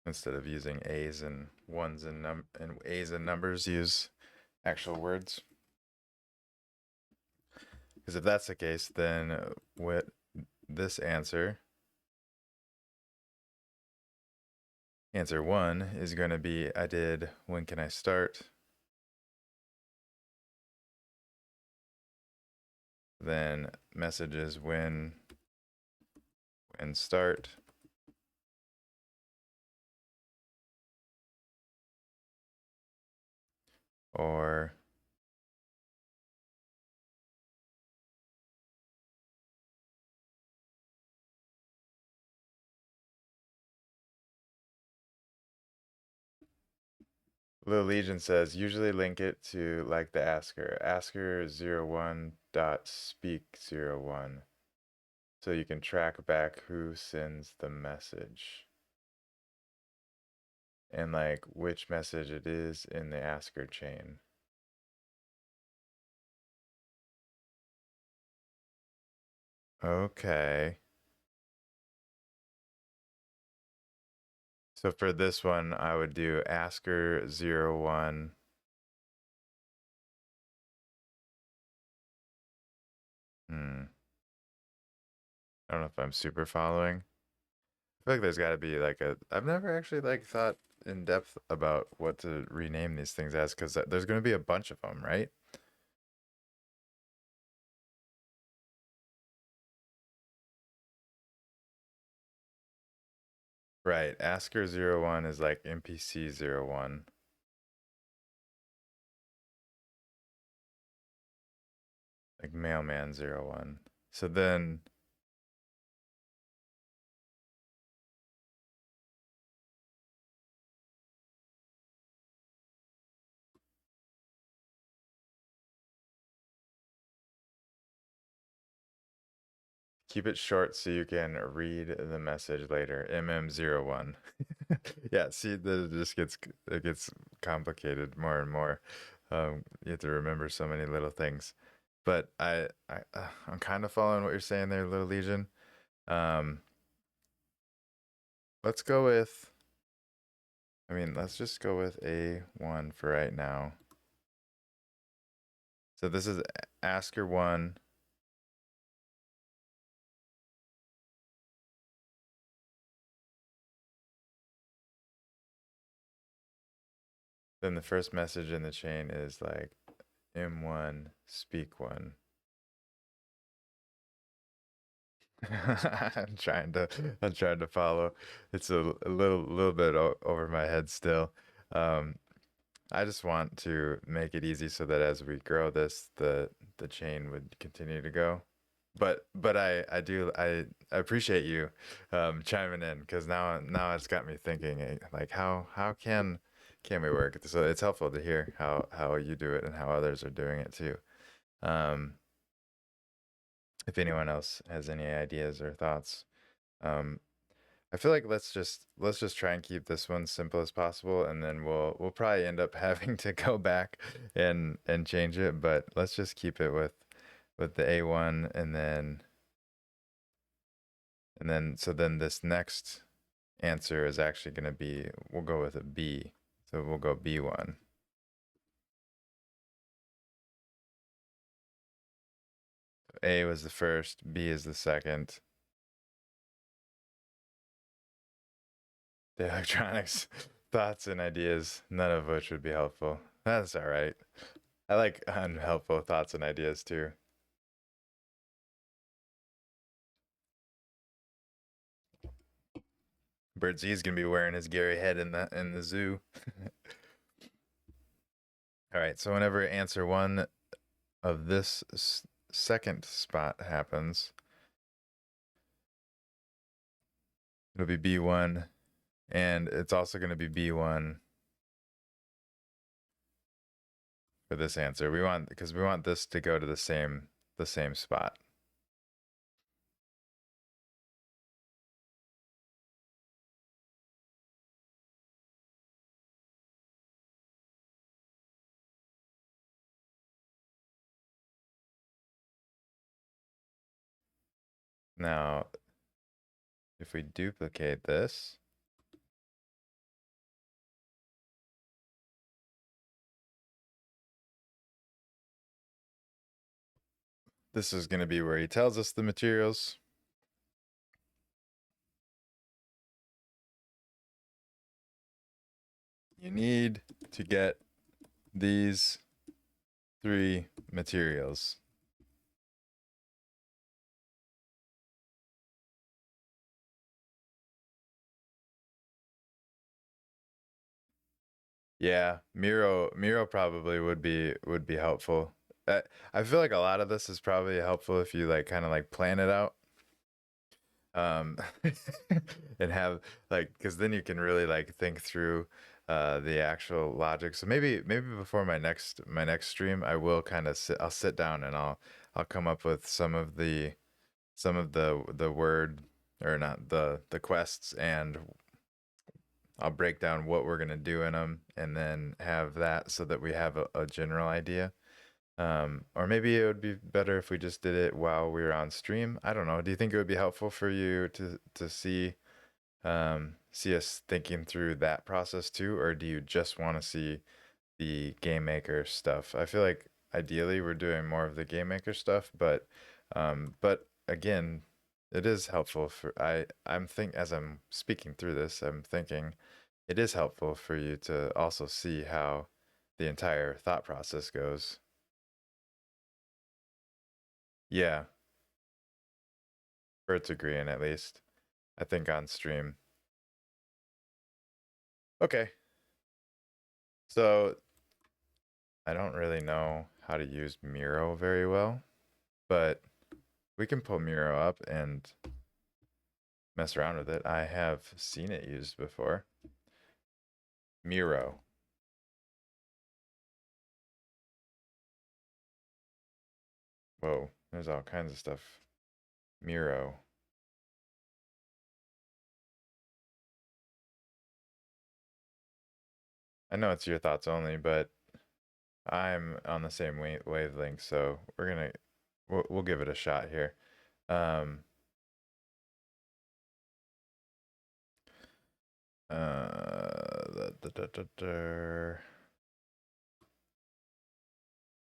Instead of using A's and ones and A's and numbers, use actual words. Because if that's the case, then what this answer 1 is going to be I did when can I start? Then messages when start. Or Little Legion says usually link it to like the asker01 dot speak01, so you can track back who sends the message and like which message it is in the asker chain. Okay. So for this one, I would do asker01. I don't know if I'm super following. I feel like there's got to be like I've never actually like thought in depth about what to rename these things as, because there's going to be a bunch of them, right? Right. Asker01 is like NPC01. Like Mailman01. So then keep it short so you can read the message later. MM01. Yeah, see that it gets complicated more and more. You have to remember so many little things. But I'm kind of following what you're saying there, Little Legion. Um, let's go with. Let's just go with A1 for right now. So this is Asker1. Then the first message in the chain is like M1 speak1. I'm trying to follow. It's a little bit over my head still. Um, I just want to make it easy so that as we grow this, the chain would continue to go. But I appreciate you chiming in, because now it's got me thinking, like how can we work? So it's helpful to hear how you do it and how others are doing it too. Um, if anyone else has any ideas or thoughts, um, I feel like let's just try and keep this one simple as possible, and then we'll probably end up having to go back and change it. But let's just keep it with the A1, and then so then this next answer is actually going to be, we'll go with a B. So we'll go B1. A was the first, B is the second. The electronics, thoughts and ideas, none of which would be helpful. That's all right. I like unhelpful thoughts and ideas too. Bird Z is gonna be wearing his Gary head in the zoo. All right, so whenever answer one of this second spot happens, it'll be B1, and it's also going to be B1 for this answer. Because we want this to go to the same spot. Now, if we duplicate this, this is going to be where he tells us the materials. You need to get these 3 materials. Yeah, Miro probably would be helpful. I feel like a lot of this is probably helpful if you like kind of like plan it out. Um and have like because then you can really like think through the actual logic. So maybe before my next stream I will kind of I'll sit down and I'll come up with some of the word or not the quests, and I'll break down what we're gonna do in them, and then have that so that we have a general idea. Or maybe it would be better if we just did it while we were on stream. I don't know. Do you think it would be helpful for you to see us thinking through that process too, or do you just want to see the game maker stuff? I feel like ideally we're doing more of the game maker stuff, but again, it is helpful for I'm think as I'm speaking through this, I'm thinking it is helpful for you to also see how the entire thought process goes. Yeah, Bert's agreeing at least. I think on stream. Okay, so I don't really know how to use Miro very well, but we can pull Miro up and mess around with it. I have seen it used before. Miro. Whoa, there's all kinds of stuff. Miro. I know it's your thoughts only, but I'm on the same wavelength, so we'll give it a shot here. Um,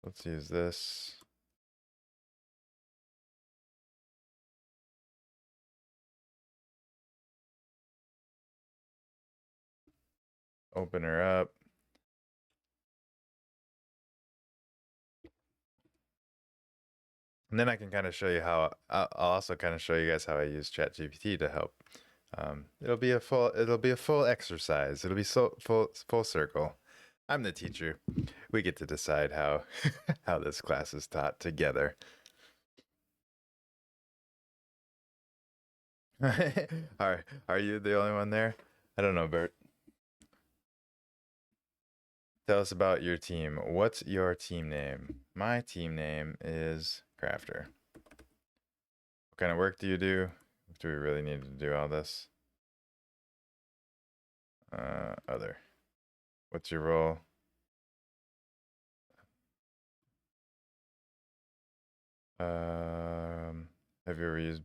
let's use this. Open her up. And then I can kind of show you how I'll also kind of show you guys how I use ChatGPT to help. It'll be a full exercise. It'll be full circle. I'm the teacher. We get to decide how how this class is taught together. Are you the only one there? I don't know, Bert. Tell us about your team. What's your team name? My team name is Krafter. What kind of work do you do? Do we really need to do all this? Other. What's your role? Have you ever used?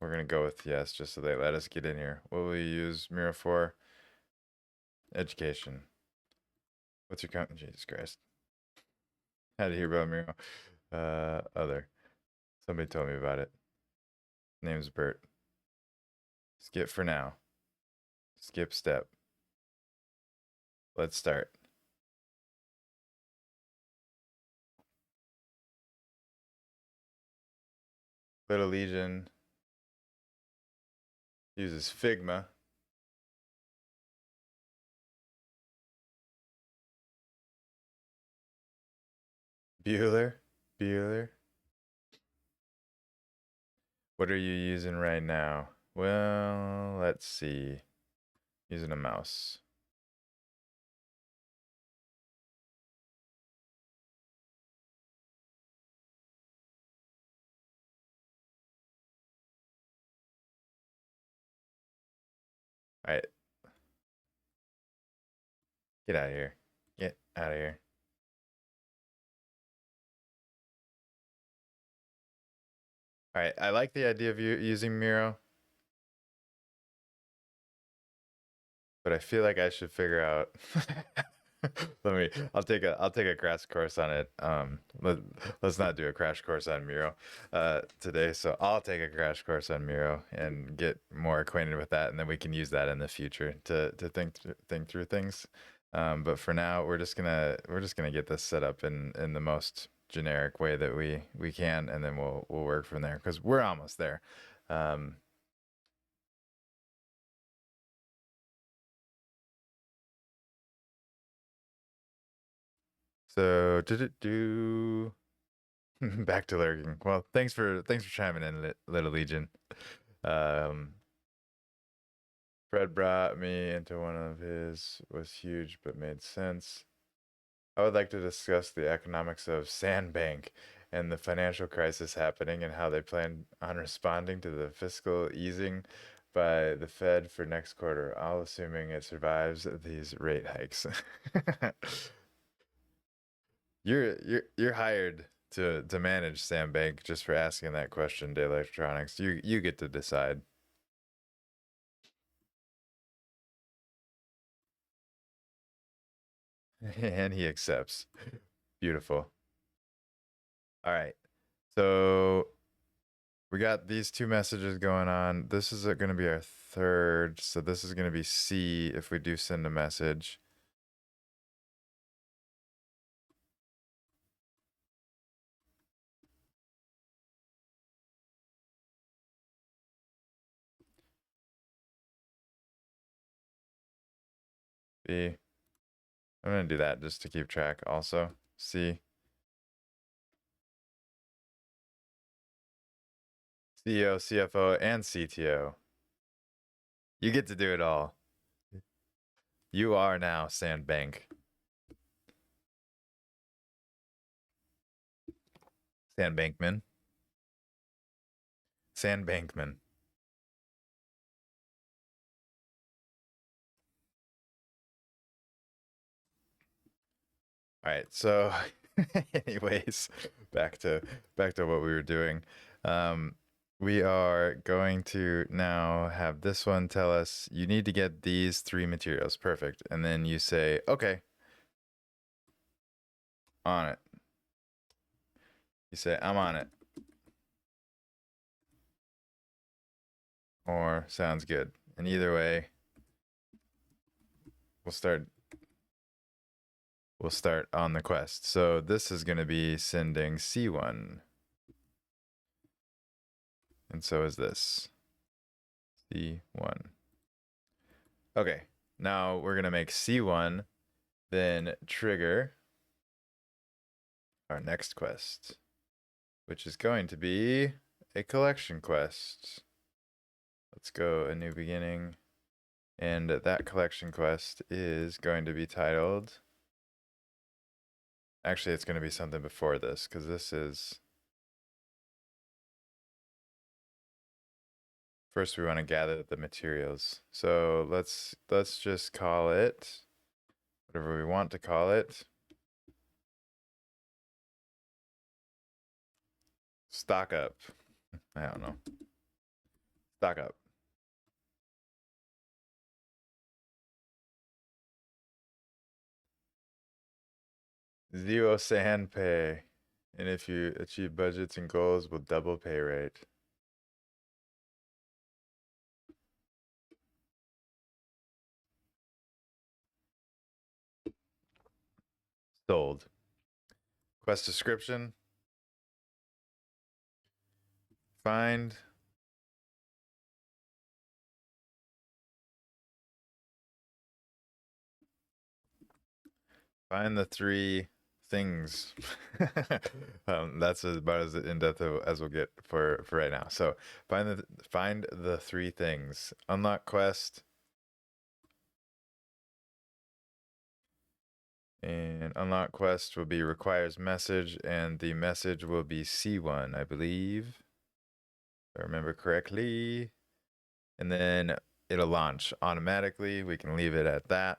We're gonna go with yes, just so they let us get in here. What will you use Mira for? Education. What's your count? Jesus Christ. How to hear about Mira? Other. Somebody told me about it. Name's Bert. Skip for now. Skip step. Let's start. Little Legion uses Figma. Bueller? Bueller? What are you using right now? Well, let's see. Using a mouse. All right, get out of here. Get out of here. All right, I like the idea of you using Miro, but I feel like I should figure out. I'll take a crash course on it. Let's not do a crash course on Miro today. So I'll take a crash course on Miro and get more acquainted with that, and then we can use that in the future to think through things. But for now, we're just gonna get this set up in the most generic way that we can, and then we'll work from there because we're almost there. Um, so did it do? Back to lurking. Well, thanks for chiming in, Little Legion. Um, Fred brought me into one of his was huge but made sense. I would like to discuss the economics of Sandbank and the financial crisis happening and how they plan on responding to the fiscal easing by the Fed for next quarter, all assuming it survives these rate hikes. You're hired to manage Sandbank just for asking that question to electronics. You get to decide. And he accepts. Beautiful. All right. So we got these two messages going on. This is going to be our third. So this is going to be C if we do send a message. B. I'm going to do that just to keep track also. C. CEO, CFO, and CTO. You get to do it all. You are now Sandbank. Sandbankman. Sandbankman. All right. So, anyways, back to what we were doing. Um, we are going to now have this one tell us you need to get these three materials. Perfect. And then you say, okay, on it. You say, I'm on it. Or sounds good. And either way, we'll start on the quest. So this is going to be sending C1. And so is this. C1. Okay. Now we're going to make C1 then trigger our next quest, which is going to be a collection quest. Let's go a new beginning. And that collection quest is going to be titled. Actually, it's going to be something before this because this is. First, we want to gather the materials. So let's just call it whatever we want to call it. Stock up. I don't know. Stock up. Zero sand pay. And if you achieve budgets and goals, we'll double pay rate. Sold. Quest description. Find the three things. That's about as in depth as we'll get for right now. So find the three things. Unlock quest. And unlock quest will be requires message, and the message will be C1, I believe, if I remember correctly. And then it'll launch automatically. We can leave it at that.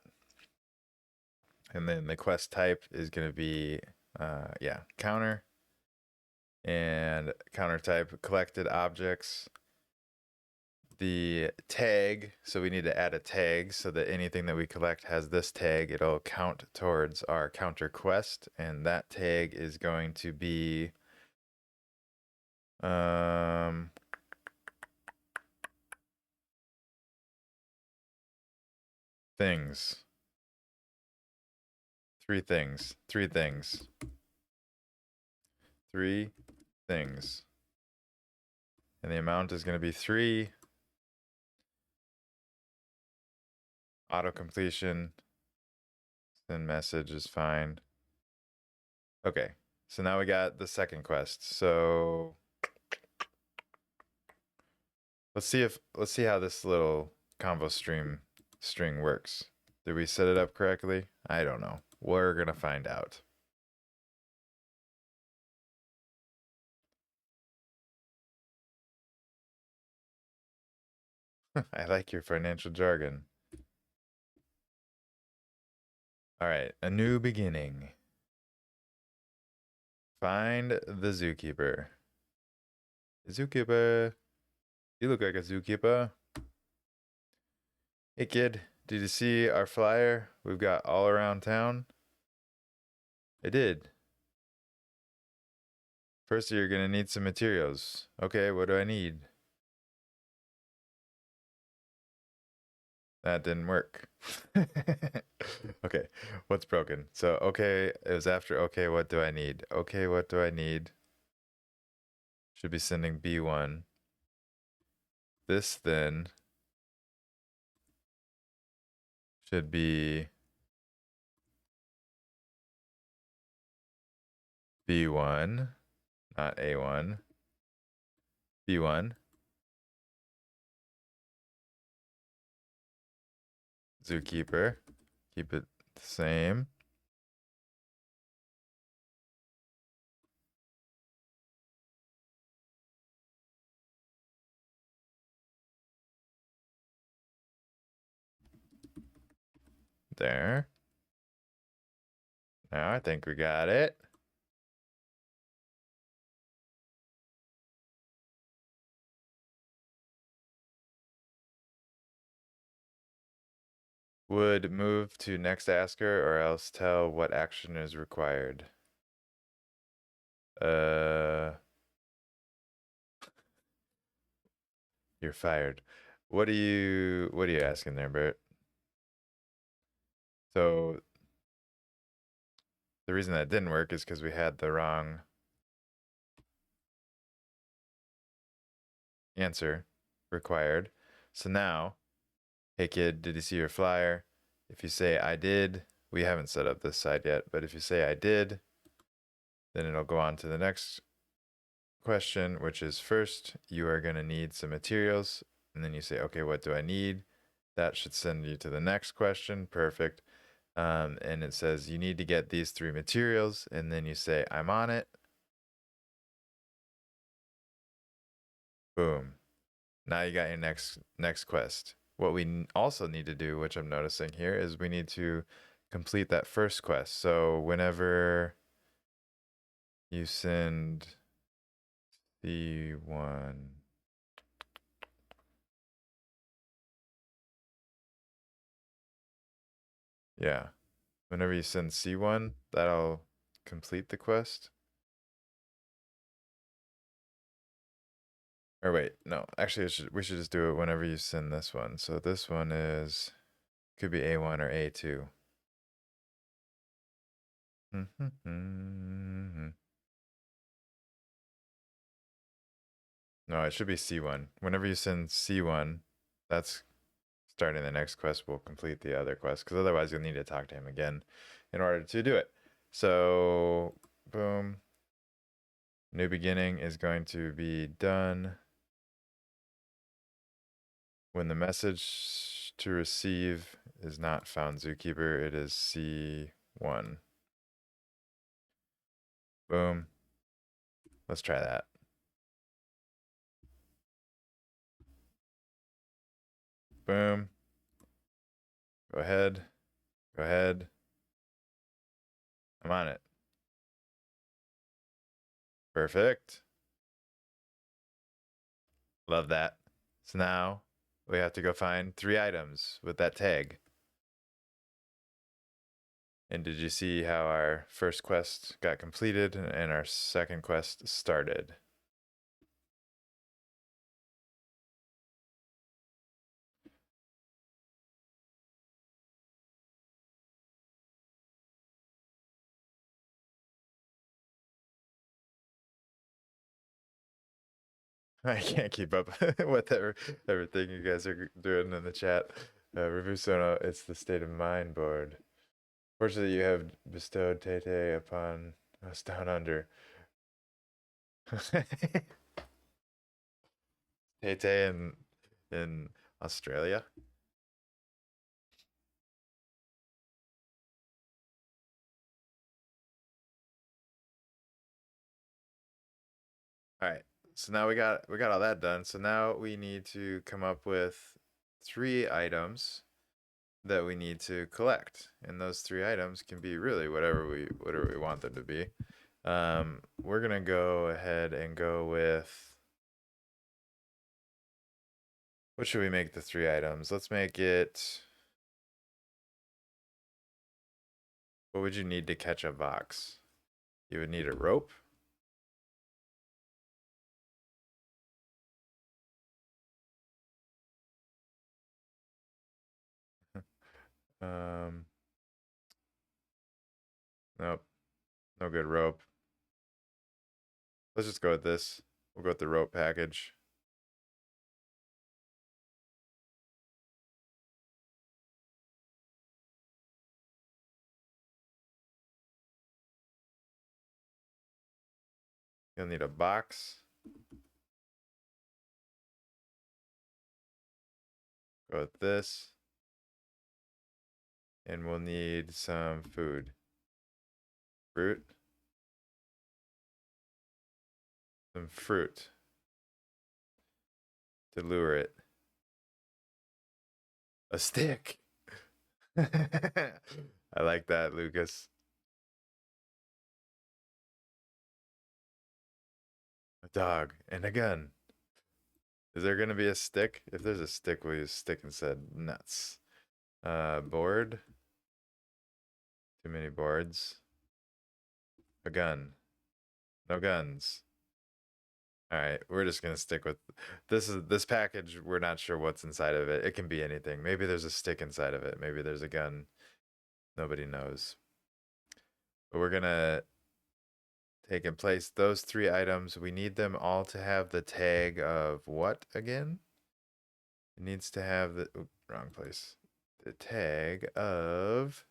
And then the quest type is going to be, counter. And counter type collected objects. The tag, so we need to add a tag so that anything that we collect has this tag. It'll count towards our counter quest, and that tag is going to be things. Three things. Three things. Three things. And the amount is going to be 3. Auto completion. Send message is fine. Okay. So now we got the second quest. So let's see how this little convo string works. Did we set it up correctly? I don't know. We're gonna find out. I like your financial jargon. All right, a new beginning. Find the zookeeper. Zookeeper. You look like a zookeeper. Hey kid, did you see our flyer we've got all around town? I did. First, you're gonna need some materials. Okay, what do I need? That didn't work. Okay, what's broken? So, okay, it was after, okay, what do I need? Okay, what do I need? Should be sending B1. This then should be B1, not A1. B1. Zookeeper. Keep it the same. There. Now I think we got it. Would move to next asker or else tell what action is required. You're fired. What are you asking there, Bert? So the reason that didn't work is because we had the wrong answer required. So now, hey kid, did you see your flyer? If you say I did, we haven't set up this side yet, but if you say I did, then it'll go on to the next question, which is first, you are going to need some materials. And then you say, okay, what do I need? That should send you to the next question. Perfect. And it says you need to get these 3 materials. And then you say, I'm on it. Boom. Now you got your next quest. What we also need to do, which I'm noticing here, is we need to complete that first quest. So whenever you send C1, yeah, whenever you send C1, that'll complete the quest. Or wait, no, actually we should just do it whenever you send this one. So this one could be A1 or A2. No, it should be C1. Whenever you send C1, that's starting the next quest will complete the other quest, because otherwise you'll need to talk to him again in order to do it. So, boom. New beginning is going to be done when the message to receive is not found zookeeper. It is C1. Boom. Let's try that. Boom. Go ahead. Go ahead. I'm on it. Perfect. Love that. So now we have to go find 3 items with that tag. And did you see how our first quest got completed and our second quest started? I can't keep up with everything you guys are doing in the chat. Revusona, it's the state of mind board. Fortunately, you have bestowed Tete upon us down under. Tete in Australia. All right. So now we got all that done. So now we need to come up with 3 items that we need to collect. And those 3 items can be really whatever we want them to be. We're gonna go ahead and go with, what should we make the 3 items? Let's make it, what would you need to catch a vox? You would need a rope. Um, nope, no good rope. Let's just go with this. We'll go with the rope package. You'll need a box. Go with this. And we'll need some food. Fruit. Some fruit to lure it. A stick. I like that, Lucas. A dog and a gun. Is there gonna be a stick? If there's a stick, we'll use stick instead. Nuts. Board. Too many boards. A gun. No guns. All right, we're just gonna stick with this package. We're not sure what's inside of it. It can be anything. Maybe there's a stick inside of it. Maybe there's a gun. Nobody knows. But we're gonna take and place those 3 items. We need them all to have the tag of what again? It needs to have the, oop, wrong place. The tag of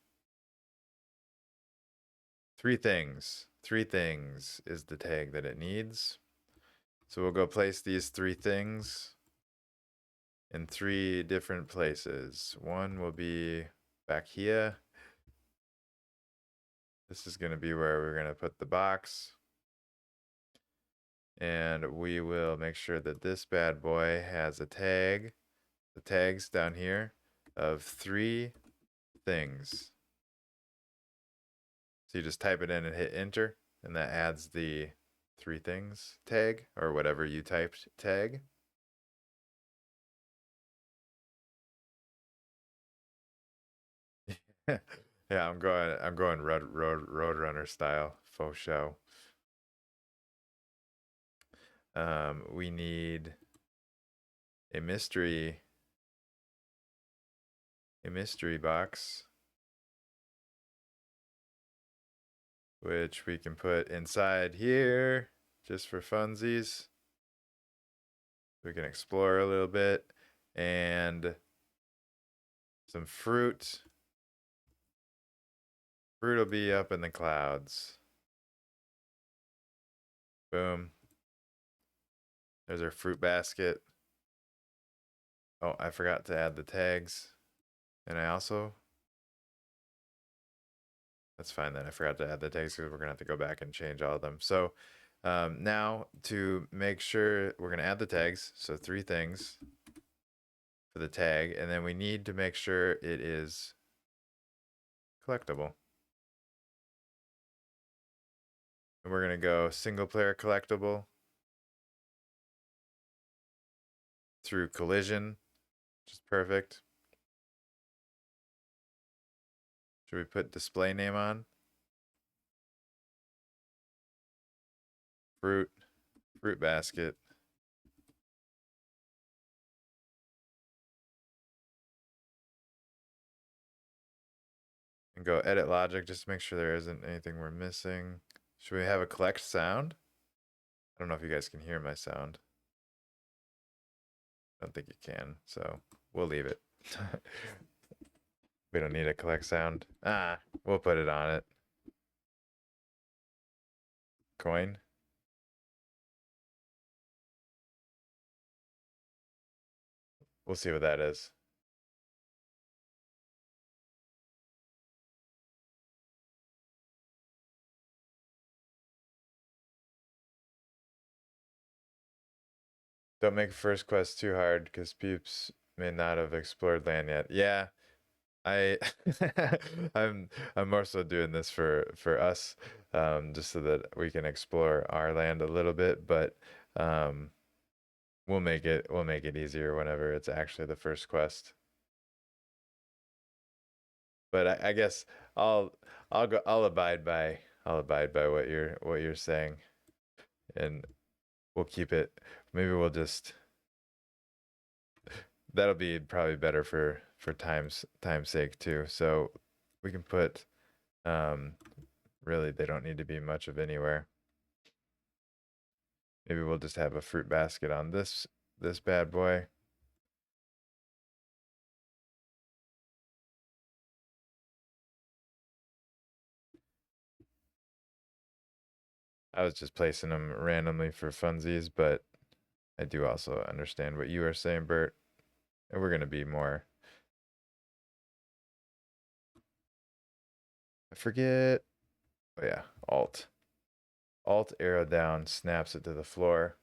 3 things. 3 things is the tag that it needs. So we'll go place these 3 things in 3 different places. One will be back here. This is going to be where we're going to put the box. And we will make sure that this bad boy has a tag, the tags down here, of 3 things. So you just type it in and hit enter, and that adds the 3 things tag, or whatever you typed tag. Yeah, I'm going road runner style, faux show. We need a mystery box, which we can put inside here just for funsies. We can explore a little bit, and some fruit Fruit will be up in the clouds. Boom. There's our fruit basket. Oh, I forgot to add the tags. And I also... That's fine then. I forgot to add the tags because we're going to have to go back and change all of them. So now to make sure we're going to add the tags. So 3 things for the tag. And then we need to make sure it is collectible. And we're going to go single player collectible through collision, which is perfect. Should we put display name on? Fruit basket. And go edit logic just to make sure there isn't anything we're missing. Should we have a collect sound? I don't know if you guys can hear my sound. I don't think you can, so we'll leave it. We don't need a collect sound. We'll put it on it. Coin. We'll see what that is. Don't make first quest too hard because peeps may not have explored land yet. Yeah, I I'm more so doing this for us, just so that we can explore our land a little bit, but we'll make it easier whenever it's actually the first quest. But I guess I'll abide by what you're saying, and we'll keep it. Maybe we'll just, that'll be probably better for time's sake too. So we can put really they don't need to be much of anywhere. Maybe we'll just have a fruit basket on this bad boy. I was just placing them randomly for funsies, but I do also understand what you are saying, Bert. And we're gonna be more. I forget. Oh yeah, Alt arrow down snaps it to the floor.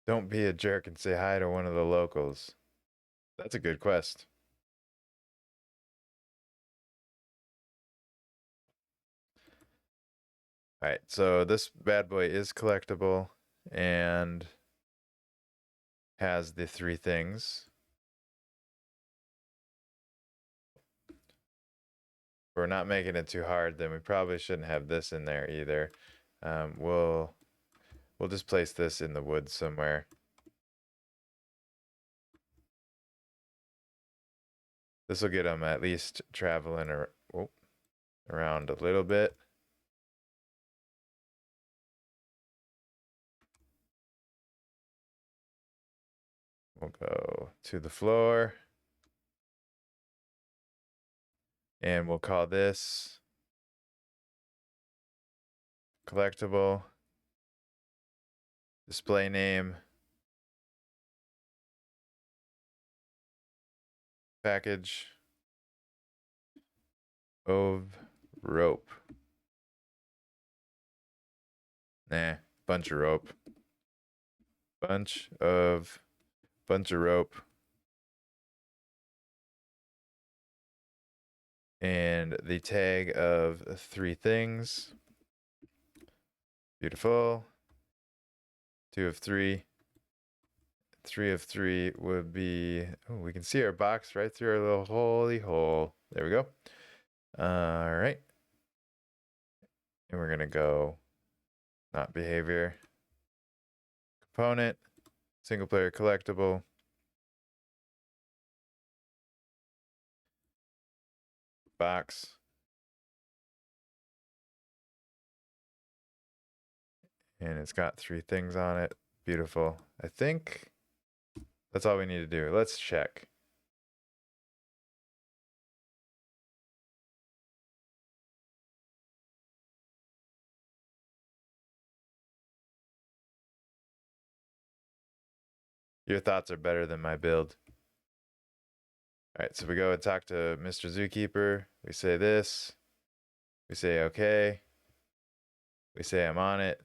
Don't be a jerk and say hi to one of the locals. That's a good quest. All right, so this bad boy is collectible and has the 3 things. If we're not making it too hard, then we probably shouldn't have this in there either. We'll just place this in the woods somewhere. This will get them at least traveling around a little bit. We'll go to the floor. And we'll call this collectible. Display name. Package of rope. Nah, bunch of rope. Bunch of rope. And the tag of 3 things. Beautiful. 2 of 3. 3 of 3 would be, oh, we can see our box right through our little holy hole. There we go. All right. And we're going to go not behavior. Component. Single player collectible. Box. And it's got 3 things on it. Beautiful. I think that's all we need to do. Let's check. Your thoughts are better than my build. All right, so we go and talk to Mr. Zookeeper. We say this. We say okay. We say I'm on it.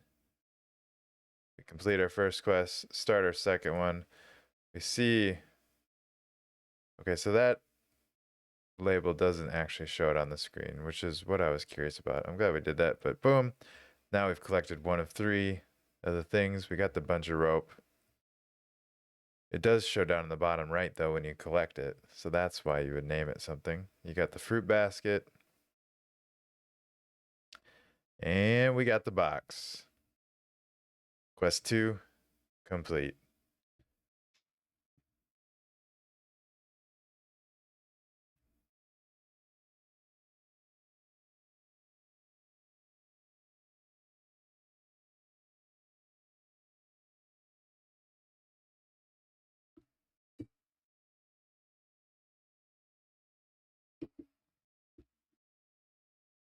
We complete our first quest, start our second one. We see. Okay, so that label doesn't actually show it on the screen, which is what I was curious about. I'm glad we did that, but boom. Now we've collected one of 3 of the things. We got the bunch of rope. It does show down in the bottom right, though, when you collect it. So that's why you would name it something. You got the fruit basket. And we got the box. Quest 2 complete.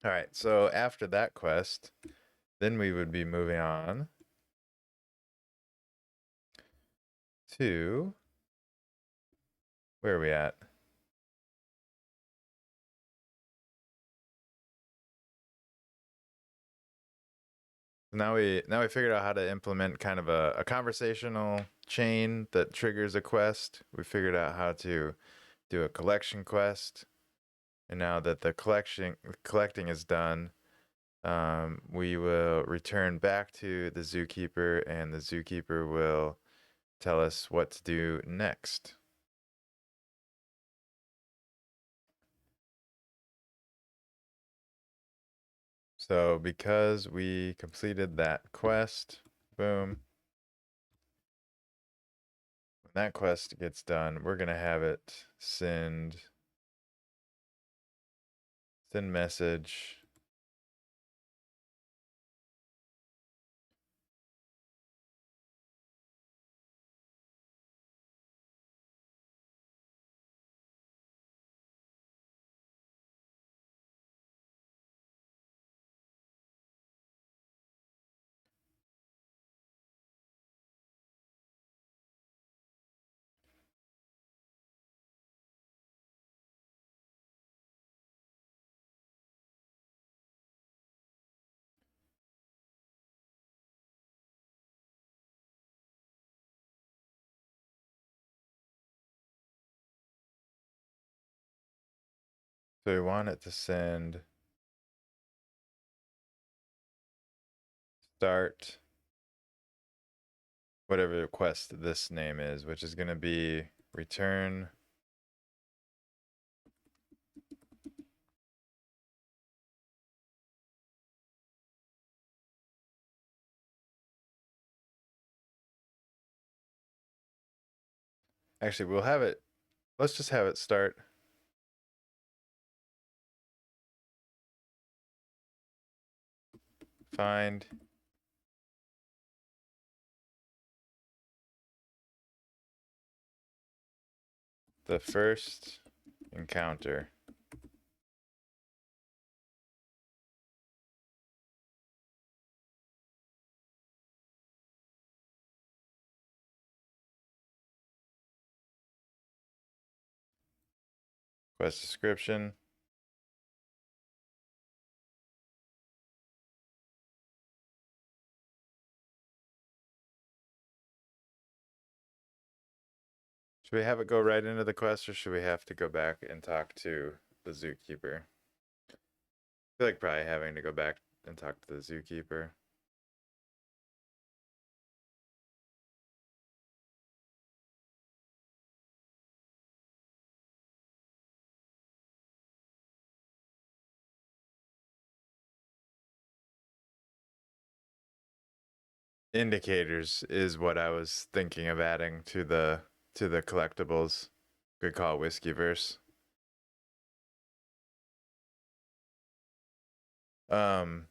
All right, so after that quest, then we would be moving on to, where are we at? Now we figured out how to implement kind of a conversational chain that triggers a quest. We figured out how to do a collection quest. And now that the collecting is done, we will return back to the zookeeper, and the zookeeper will tell us what to do next. So because we completed that quest, boom. When that quest gets done, we're gonna have it send message. So we want it to send start whatever quest this name is, which is gonna be return actually we'll have it, let's just have it start find the first encounter. Quest description. Should we have it go right into the quest, or should we have to go back and talk to the zookeeper? I feel like probably having to go back and talk to the zookeeper. Indicators is what I was thinking of adding to the collectibles. Good call, Whiskeyverse. And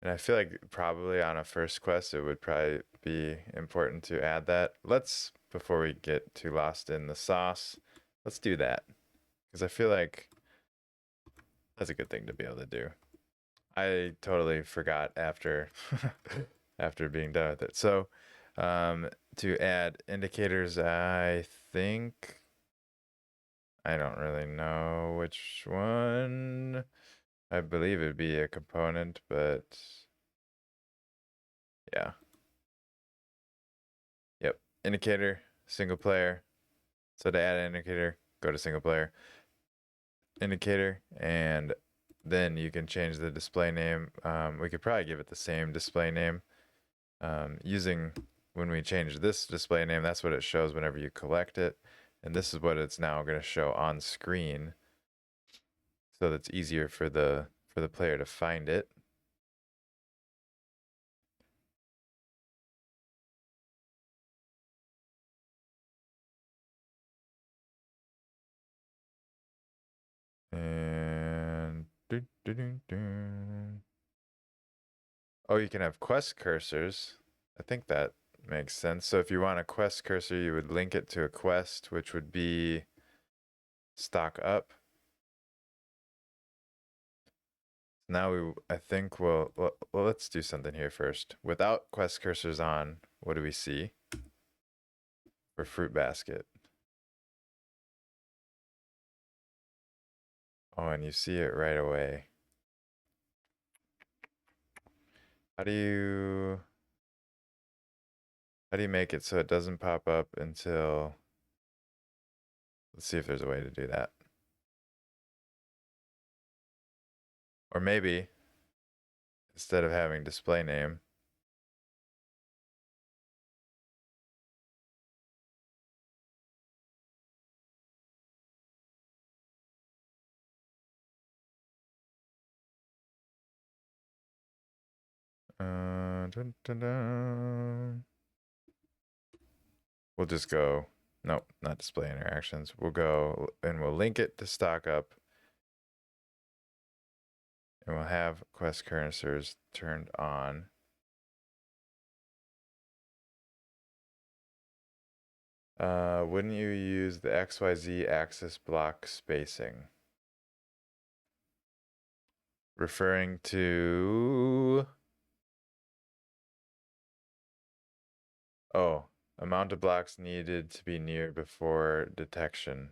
I feel like probably on a first quest it would probably be important to add that. Let's, before we get too lost in the sauce, let's do that, because I feel like that's a good thing to be able to do. I totally forgot after after being done with it. So To add indicators, I think I don't really know which one. I believe it'd be a component, but yeah. Yep. Indicator, single player. So to add an indicator, go to single player, indicator, and then you can change the display name. We could probably give it the same display name. Using when we change this display name, that's what it shows whenever you collect it. And this is what it's now going to show on screen. So that's easier for the player to find it. And oh, you can have quest cursors. I think that makes sense. So if you want a quest cursor, you would link it to a quest, which would be stock up. Now I think well, let's do something here first. Without quest cursors on, what do we see for fruit basket? Oh, and you see it right away. How do you make it so it doesn't pop up until, let's see if there's a way to do that. Or maybe instead of having display name, dun, dun, dun. We'll just go, nope, not display interactions. We'll go and we'll link it to stock up. And we'll have quest cursors turned on. Wouldn't you use the XYZ axis block spacing? Referring to, oh, amount of blocks needed to be near before detection.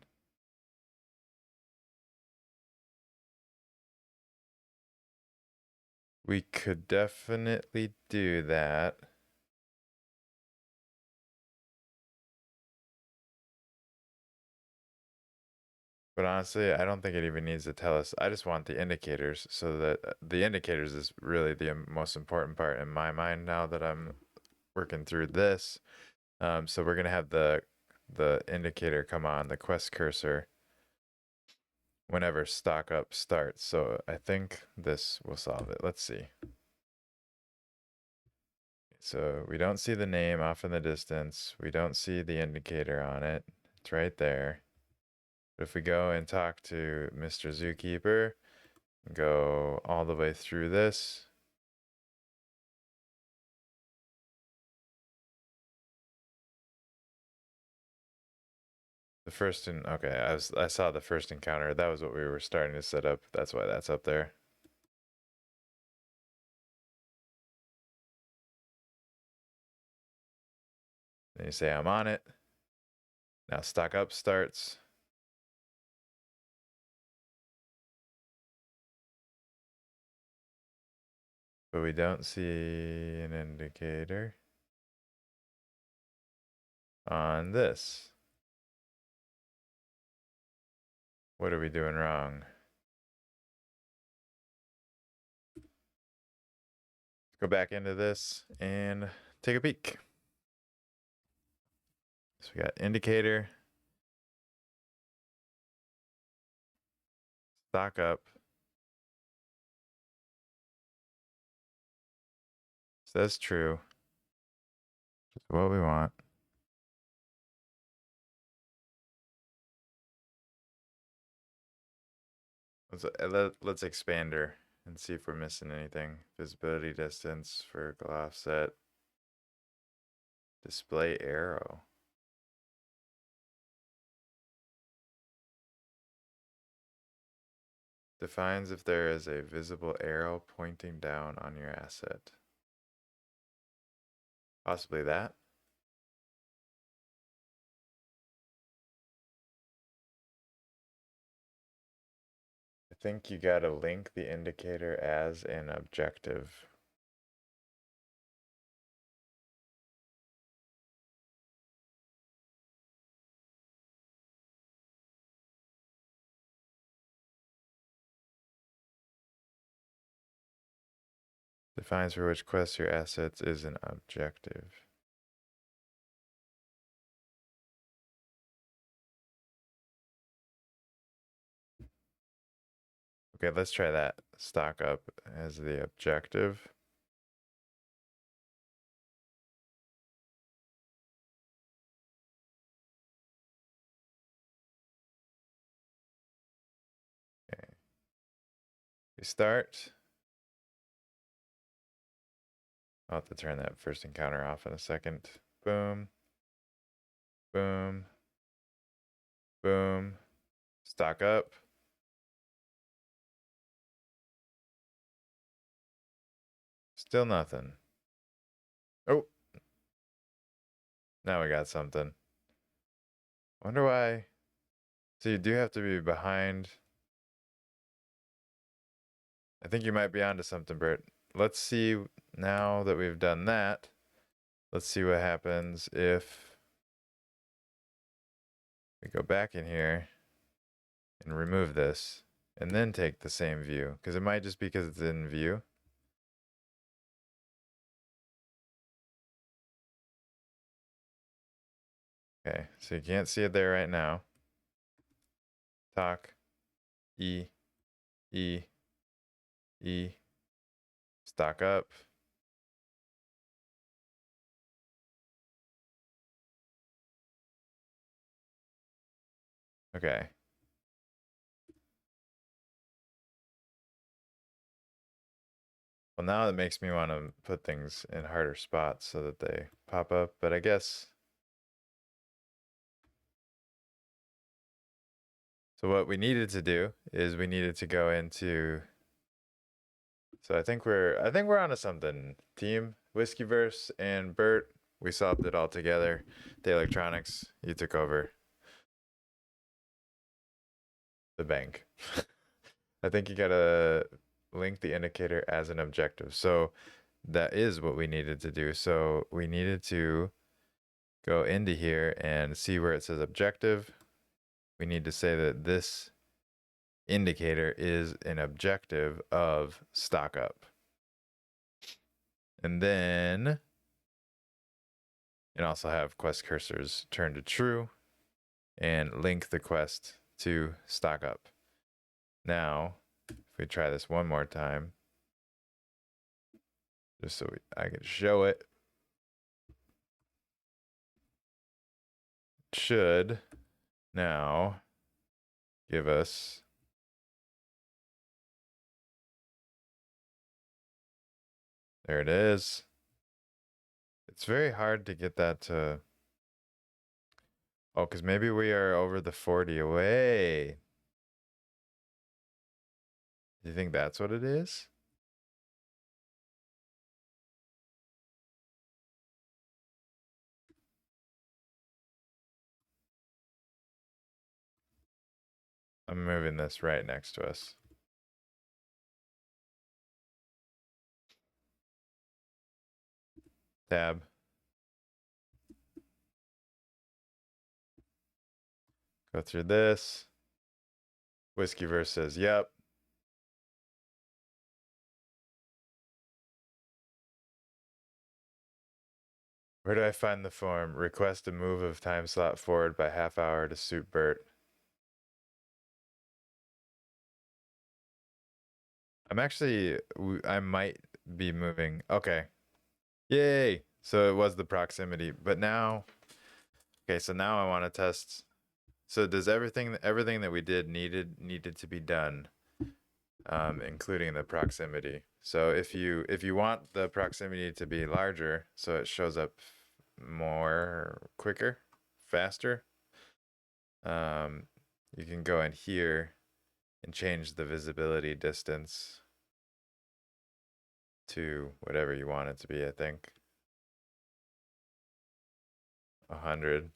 We could definitely do that. But honestly, I don't think it even needs to tell us. I just want the indicators, so that the indicators is really the most important part in my mind now that I'm working through this. So we're gonna have the indicator come on, the quest cursor, whenever stock up starts. So I think this will solve it. Let's see. So we don't see the name off in the distance. We don't see the indicator on it. It's right there. But if we go and talk to Mr. Zookeeper, go all the way through this, the first okay, I saw the first encounter. That was what we were starting to set up. That's why that's up there. Then you say I'm on it. Now stock up starts. But we don't see an indicator on this. What are we doing wrong? Go back into this and take a peek. So we got indicator, stock up. Says true. Just what we want. Let's expand her and see if we're missing anything. Visibility distance for offset. Display arrow. Defines if there is a visible arrow pointing down on your asset. Possibly that. think you gotta link the indicator as an objective. Defines for which quest your assets is an objective. Okay, let's try that. Stock up as the objective. Okay. We start. I'll have to turn that first encounter off in a second. Boom. Boom. Boom. Stock up. Still nothing. Oh. Now we got something. Wonder why. So you do have to be behind. I think you might be onto something, Bert. Let's see now that we've done that. Let's see what happens if we go back in here and remove this and then take the same view, because it might just be because it's in view. Okay, so you can't see it there right now. Talk. E. E. E. Stock up. Okay. Well, now it makes me want to put things in harder spots so that they pop up, but I guess. So what we needed to do is we needed to go into. So I think we're onto something. Team Whiskeyverse and Bert, we solved it all together. The electronics, you took over the bank. I think you gotta link the indicator as an objective. So that is what we needed to do. So we needed to go into here and see where it says objective. We need to say that this indicator is an objective of stock up. And then, and also have quest cursors turned to true and link the quest to stock up. Now, if we try this one more time, just so I can show it, it should now give us there it is. It's very hard to get that to. Oh, because maybe we are over the 40 away. Do you think that's what it is? I'm moving this right next to us. Tab. Go through this. Whiskeyverse says, yep. Where do I find the form? Request a move of time slot forward by half hour to suit Bert. I might be moving. Okay. Yay. So it was the proximity, but now, okay, so now I want to test. So does everything that we did needed to be done, including the proximity. So if you want the proximity to be larger, so it shows up more quicker, faster, you can go in here and change the visibility distance to whatever you want it to be. I think 100.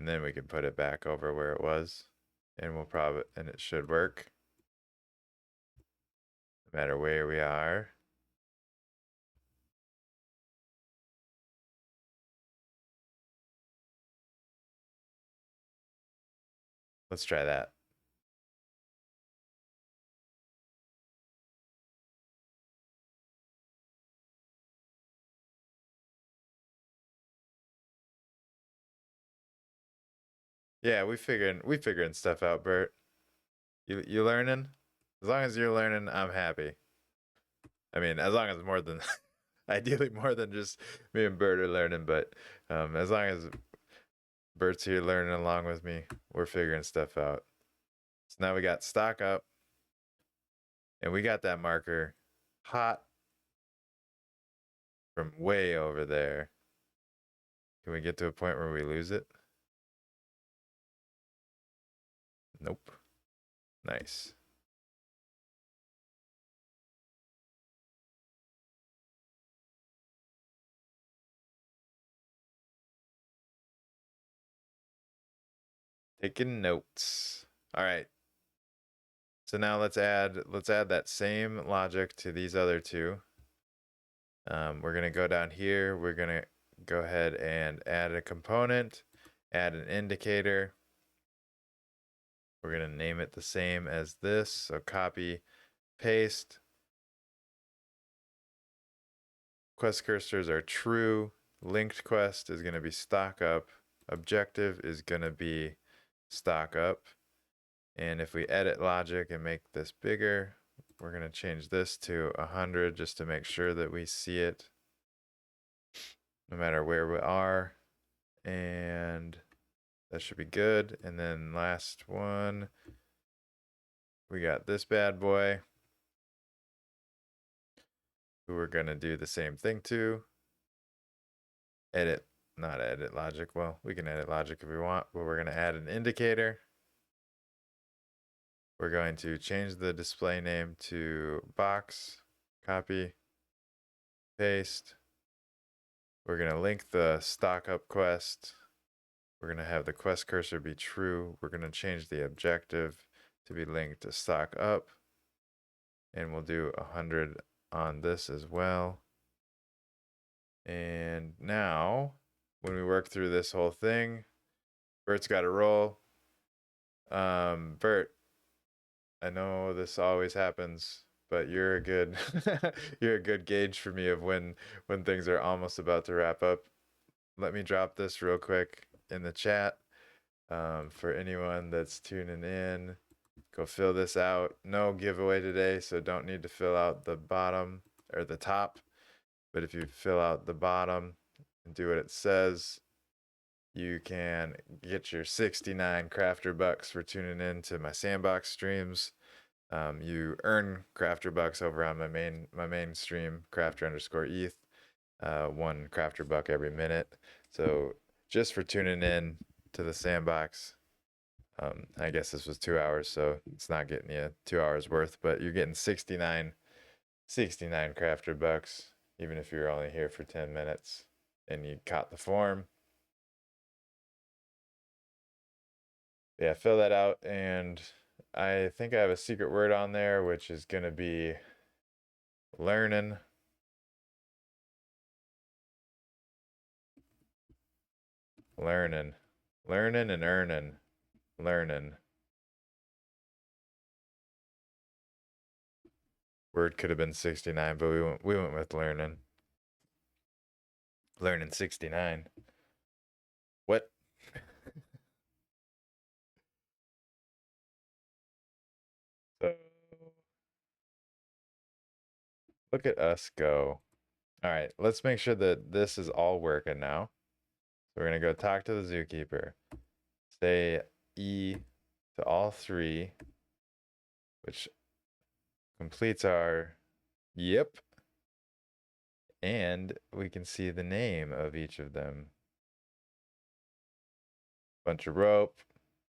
And then we can put it back over where it was, and it should work no matter where we are. Let's try that. Yeah, we figuring stuff out, Bert. You learning? As long as you're learning, I'm happy. I mean, as long as more than ideally more than just me and Bert are learning, but as long as Bert's here learning along with me, we're figuring stuff out. So now we got stock up, and we got that marker hot from way over there. Can we get to a point where we lose it? Nope. Nice. Taking notes. All right. So now let's add that same logic to these other two. We're gonna go down here. We're gonna go ahead and add a component, add an indicator. We're gonna name it the same as this. So copy, paste. Quest cursors are true. Linked quest is gonna be stock up. Objective is gonna be stock up. And if we edit logic and make this bigger, we're going to change this to 100 just to make sure that we see it no matter where we are. And that should be good. And then last one, we got this bad boy, who we're going to do the same thing to. Not edit logic. Well, we can edit logic if we want, but we're going to add an indicator. We're going to change the display name to box, copy, paste. We're going to link the stock up quest. We're going to have the quest cursor be true. We're going to change the objective to be linked to stock up. And we'll do 100 on this as well. And now, when we work through this whole thing, Bert's got a roll. Bert, I know this always happens, but you're a good you're a good gauge for me of when things are almost about to wrap up. Let me drop this real quick in the chat for anyone that's tuning in. Go fill this out. No giveaway today, so don't need to fill out the bottom or the top. But if you fill out the bottom and do what it says, you can get your 69 Krafter bucks for tuning in to my Sandbox streams. You earn Krafter bucks over on my main stream, Krafter_ETH. 1 Krafter buck every minute. So just for tuning in to the Sandbox, I guess this was 2 hours, so it's not getting you 2 hours worth, but you're getting 69 Krafter bucks, even if you're only here for 10 minutes and you caught the form. Yeah, fill that out, and I think I have a secret word on there, which is going to be learning. Learning and earning. Learning. Word could have been 69, but we went with learning. Learning 69. What? So look at us go. All right, let's make sure that this is all working now. So we're gonna go talk to the zookeeper. Say E to all three, which completes our yep. And we can see the name of each of them. Bunch of rope,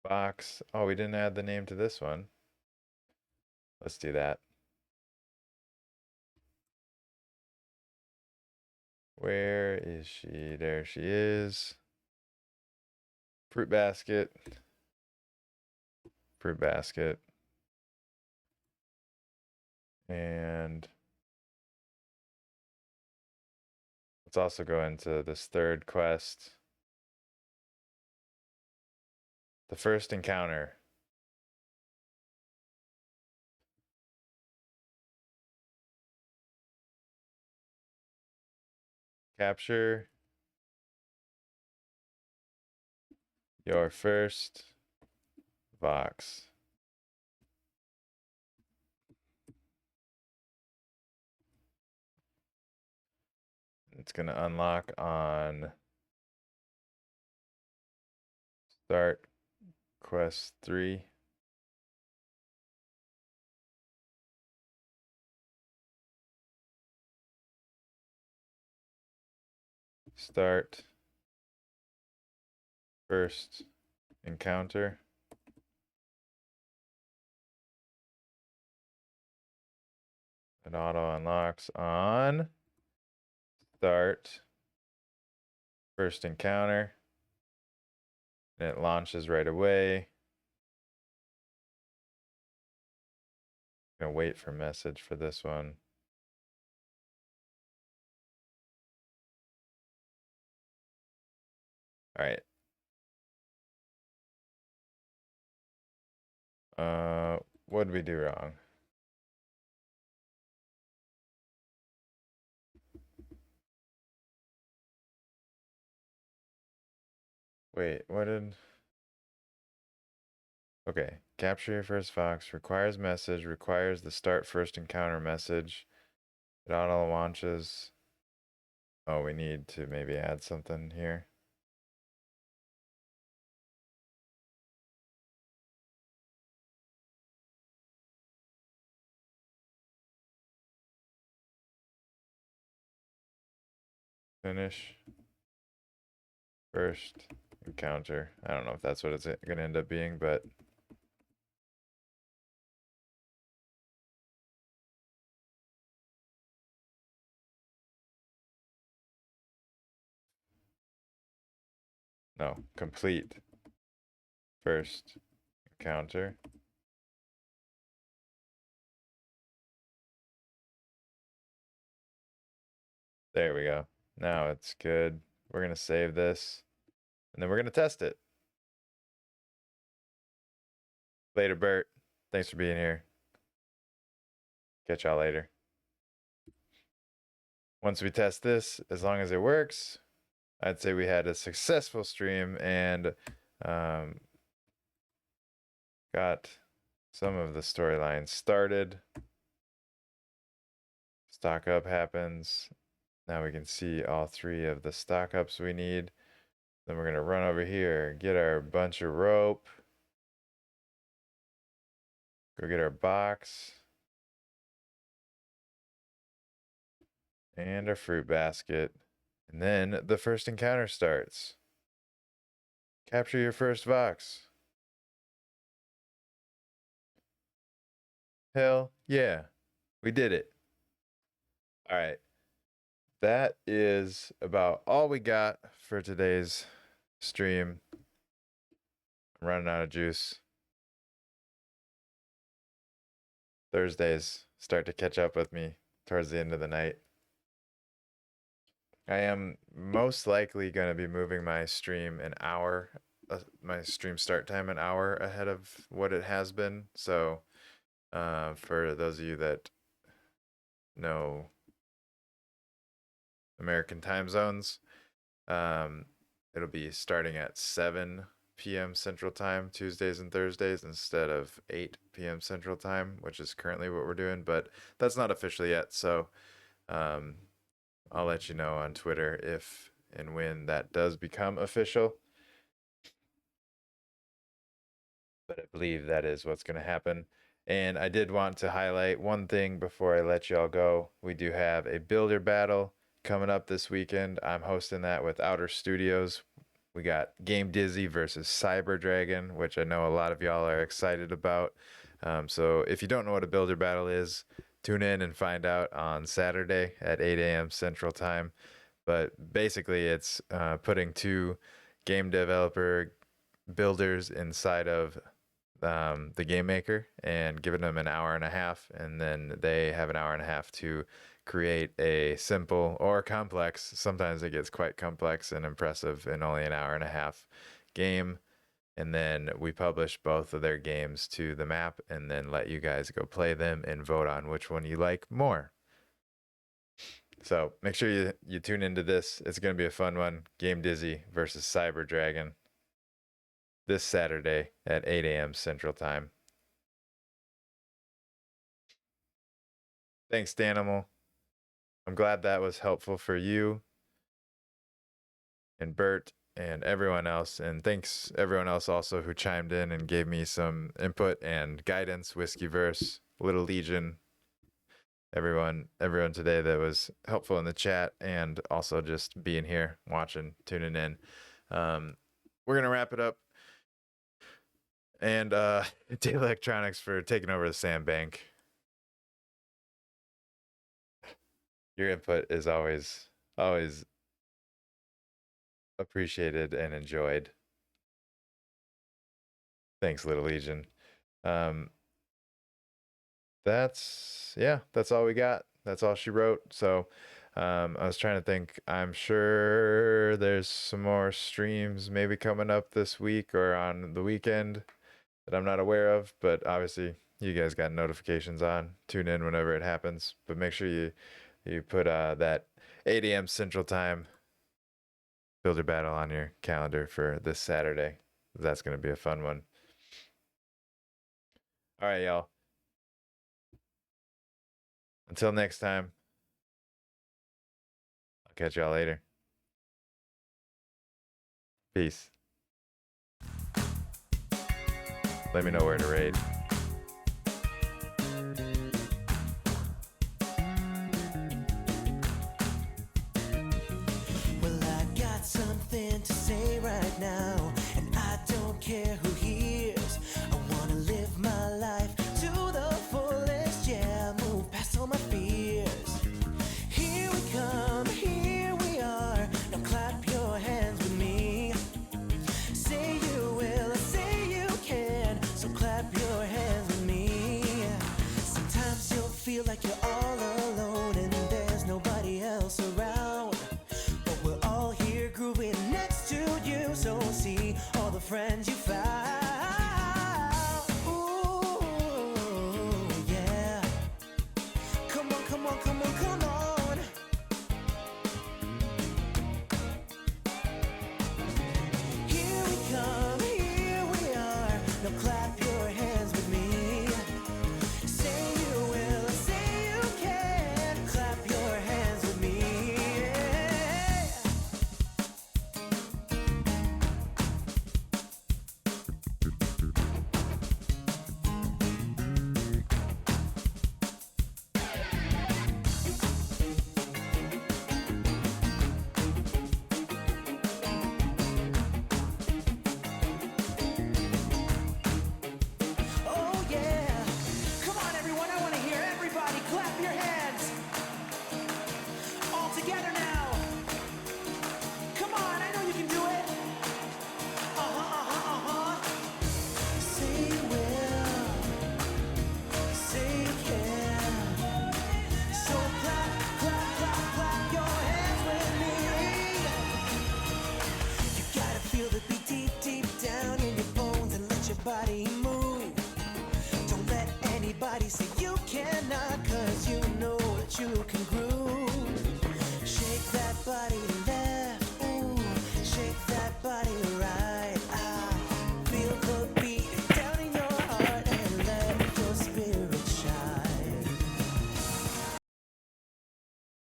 box. Oh, we didn't add the name to this one. Let's do that. Where is she? There she is. fruit basket, and let's also go into this third quest. The first encounter. Capture your first vox. It's going to unlock on start quest 3. Start first encounter. It auto unlocks on start first encounter. And it launches right away. I'm gonna wait for message for this one. All right. What did we do wrong? Wait, what did... Okay, capture your first fox, requires message, requires the start first encounter message. It auto launches. Oh, we need to maybe add something here. Finish first encounter. I don't know if that's what it's going to end up being, but no, complete first encounter. There we go. Now it's good. We're going to save this, and then we're going to test it. Later, Bert. Thanks for being here. Catch y'all later. Once we test this, as long as it works, I'd say we had a successful stream and got some of the storylines started. Stock up happens. Now we can see all 3 of the stock ups we need. Then we're going to run over here, get our bunch of rope. Go get our box. And our fruit basket. And then the first encounter starts. Capture your first vox. Hell yeah, we did it. All right. That is about all we got for today's stream. I'm running out of juice. Thursdays start to catch up with me towards the end of the night. I am most likely going to be moving my stream an hour, my stream start time an hour ahead of what it has been. So for those of you that know American time zones, it'll be starting at 7 p.m. Central Time, Tuesdays and Thursdays, instead of 8 p.m. Central Time, which is currently what we're doing, but that's not official yet. So I'll let you know on Twitter if and when that does become official. But I believe that is what's going to happen. And I did want to highlight one thing before I let y'all go. We do have a builder battle coming up this weekend. I'm hosting that with Outer Studios. We got Game Dizzy versus Cyber Dragon, which I know a lot of y'all are excited about. So if you don't know what a builder battle is, tune in and find out on Saturday at 8 a.m. Central Time. But basically, it's putting 2 game developer builders inside of the game maker and giving them an hour and a half, and then they have an hour and a half to create a simple or complex, sometimes it gets quite complex and impressive in only an hour and a half game. And then we publish both of their games to the map and then let you guys go play them and vote on which one you like more. So make sure you tune into this. It's going to be a fun one. Game Dizzy versus Cyber Dragon this Saturday at 8 a.m. Central Time. Thanks, Danimal. I'm glad that was helpful for you and Bert and everyone else. And thanks everyone else also who chimed in and gave me some input and guidance. Whiskeyverse, Little Legion, everyone today that was helpful in the chat and also just being here, watching, tuning in. We're gonna wrap it up. And Data Electronics for taking over the Sandbank. Your input is always appreciated and enjoyed. Thanks, Little Legion. That's all we got. That's all she wrote. So I was trying to think. I'm sure there's some more streams maybe coming up this week or on the weekend that I'm not aware of, but obviously you guys got notifications on. Tune in whenever it happens, but make sure you put that 8 a.m. Central Time Builder Battle on your calendar for this Saturday. That's going to be a fun one. All right, y'all. Until next time, I'll catch y'all later. Peace. Let me know where to raid.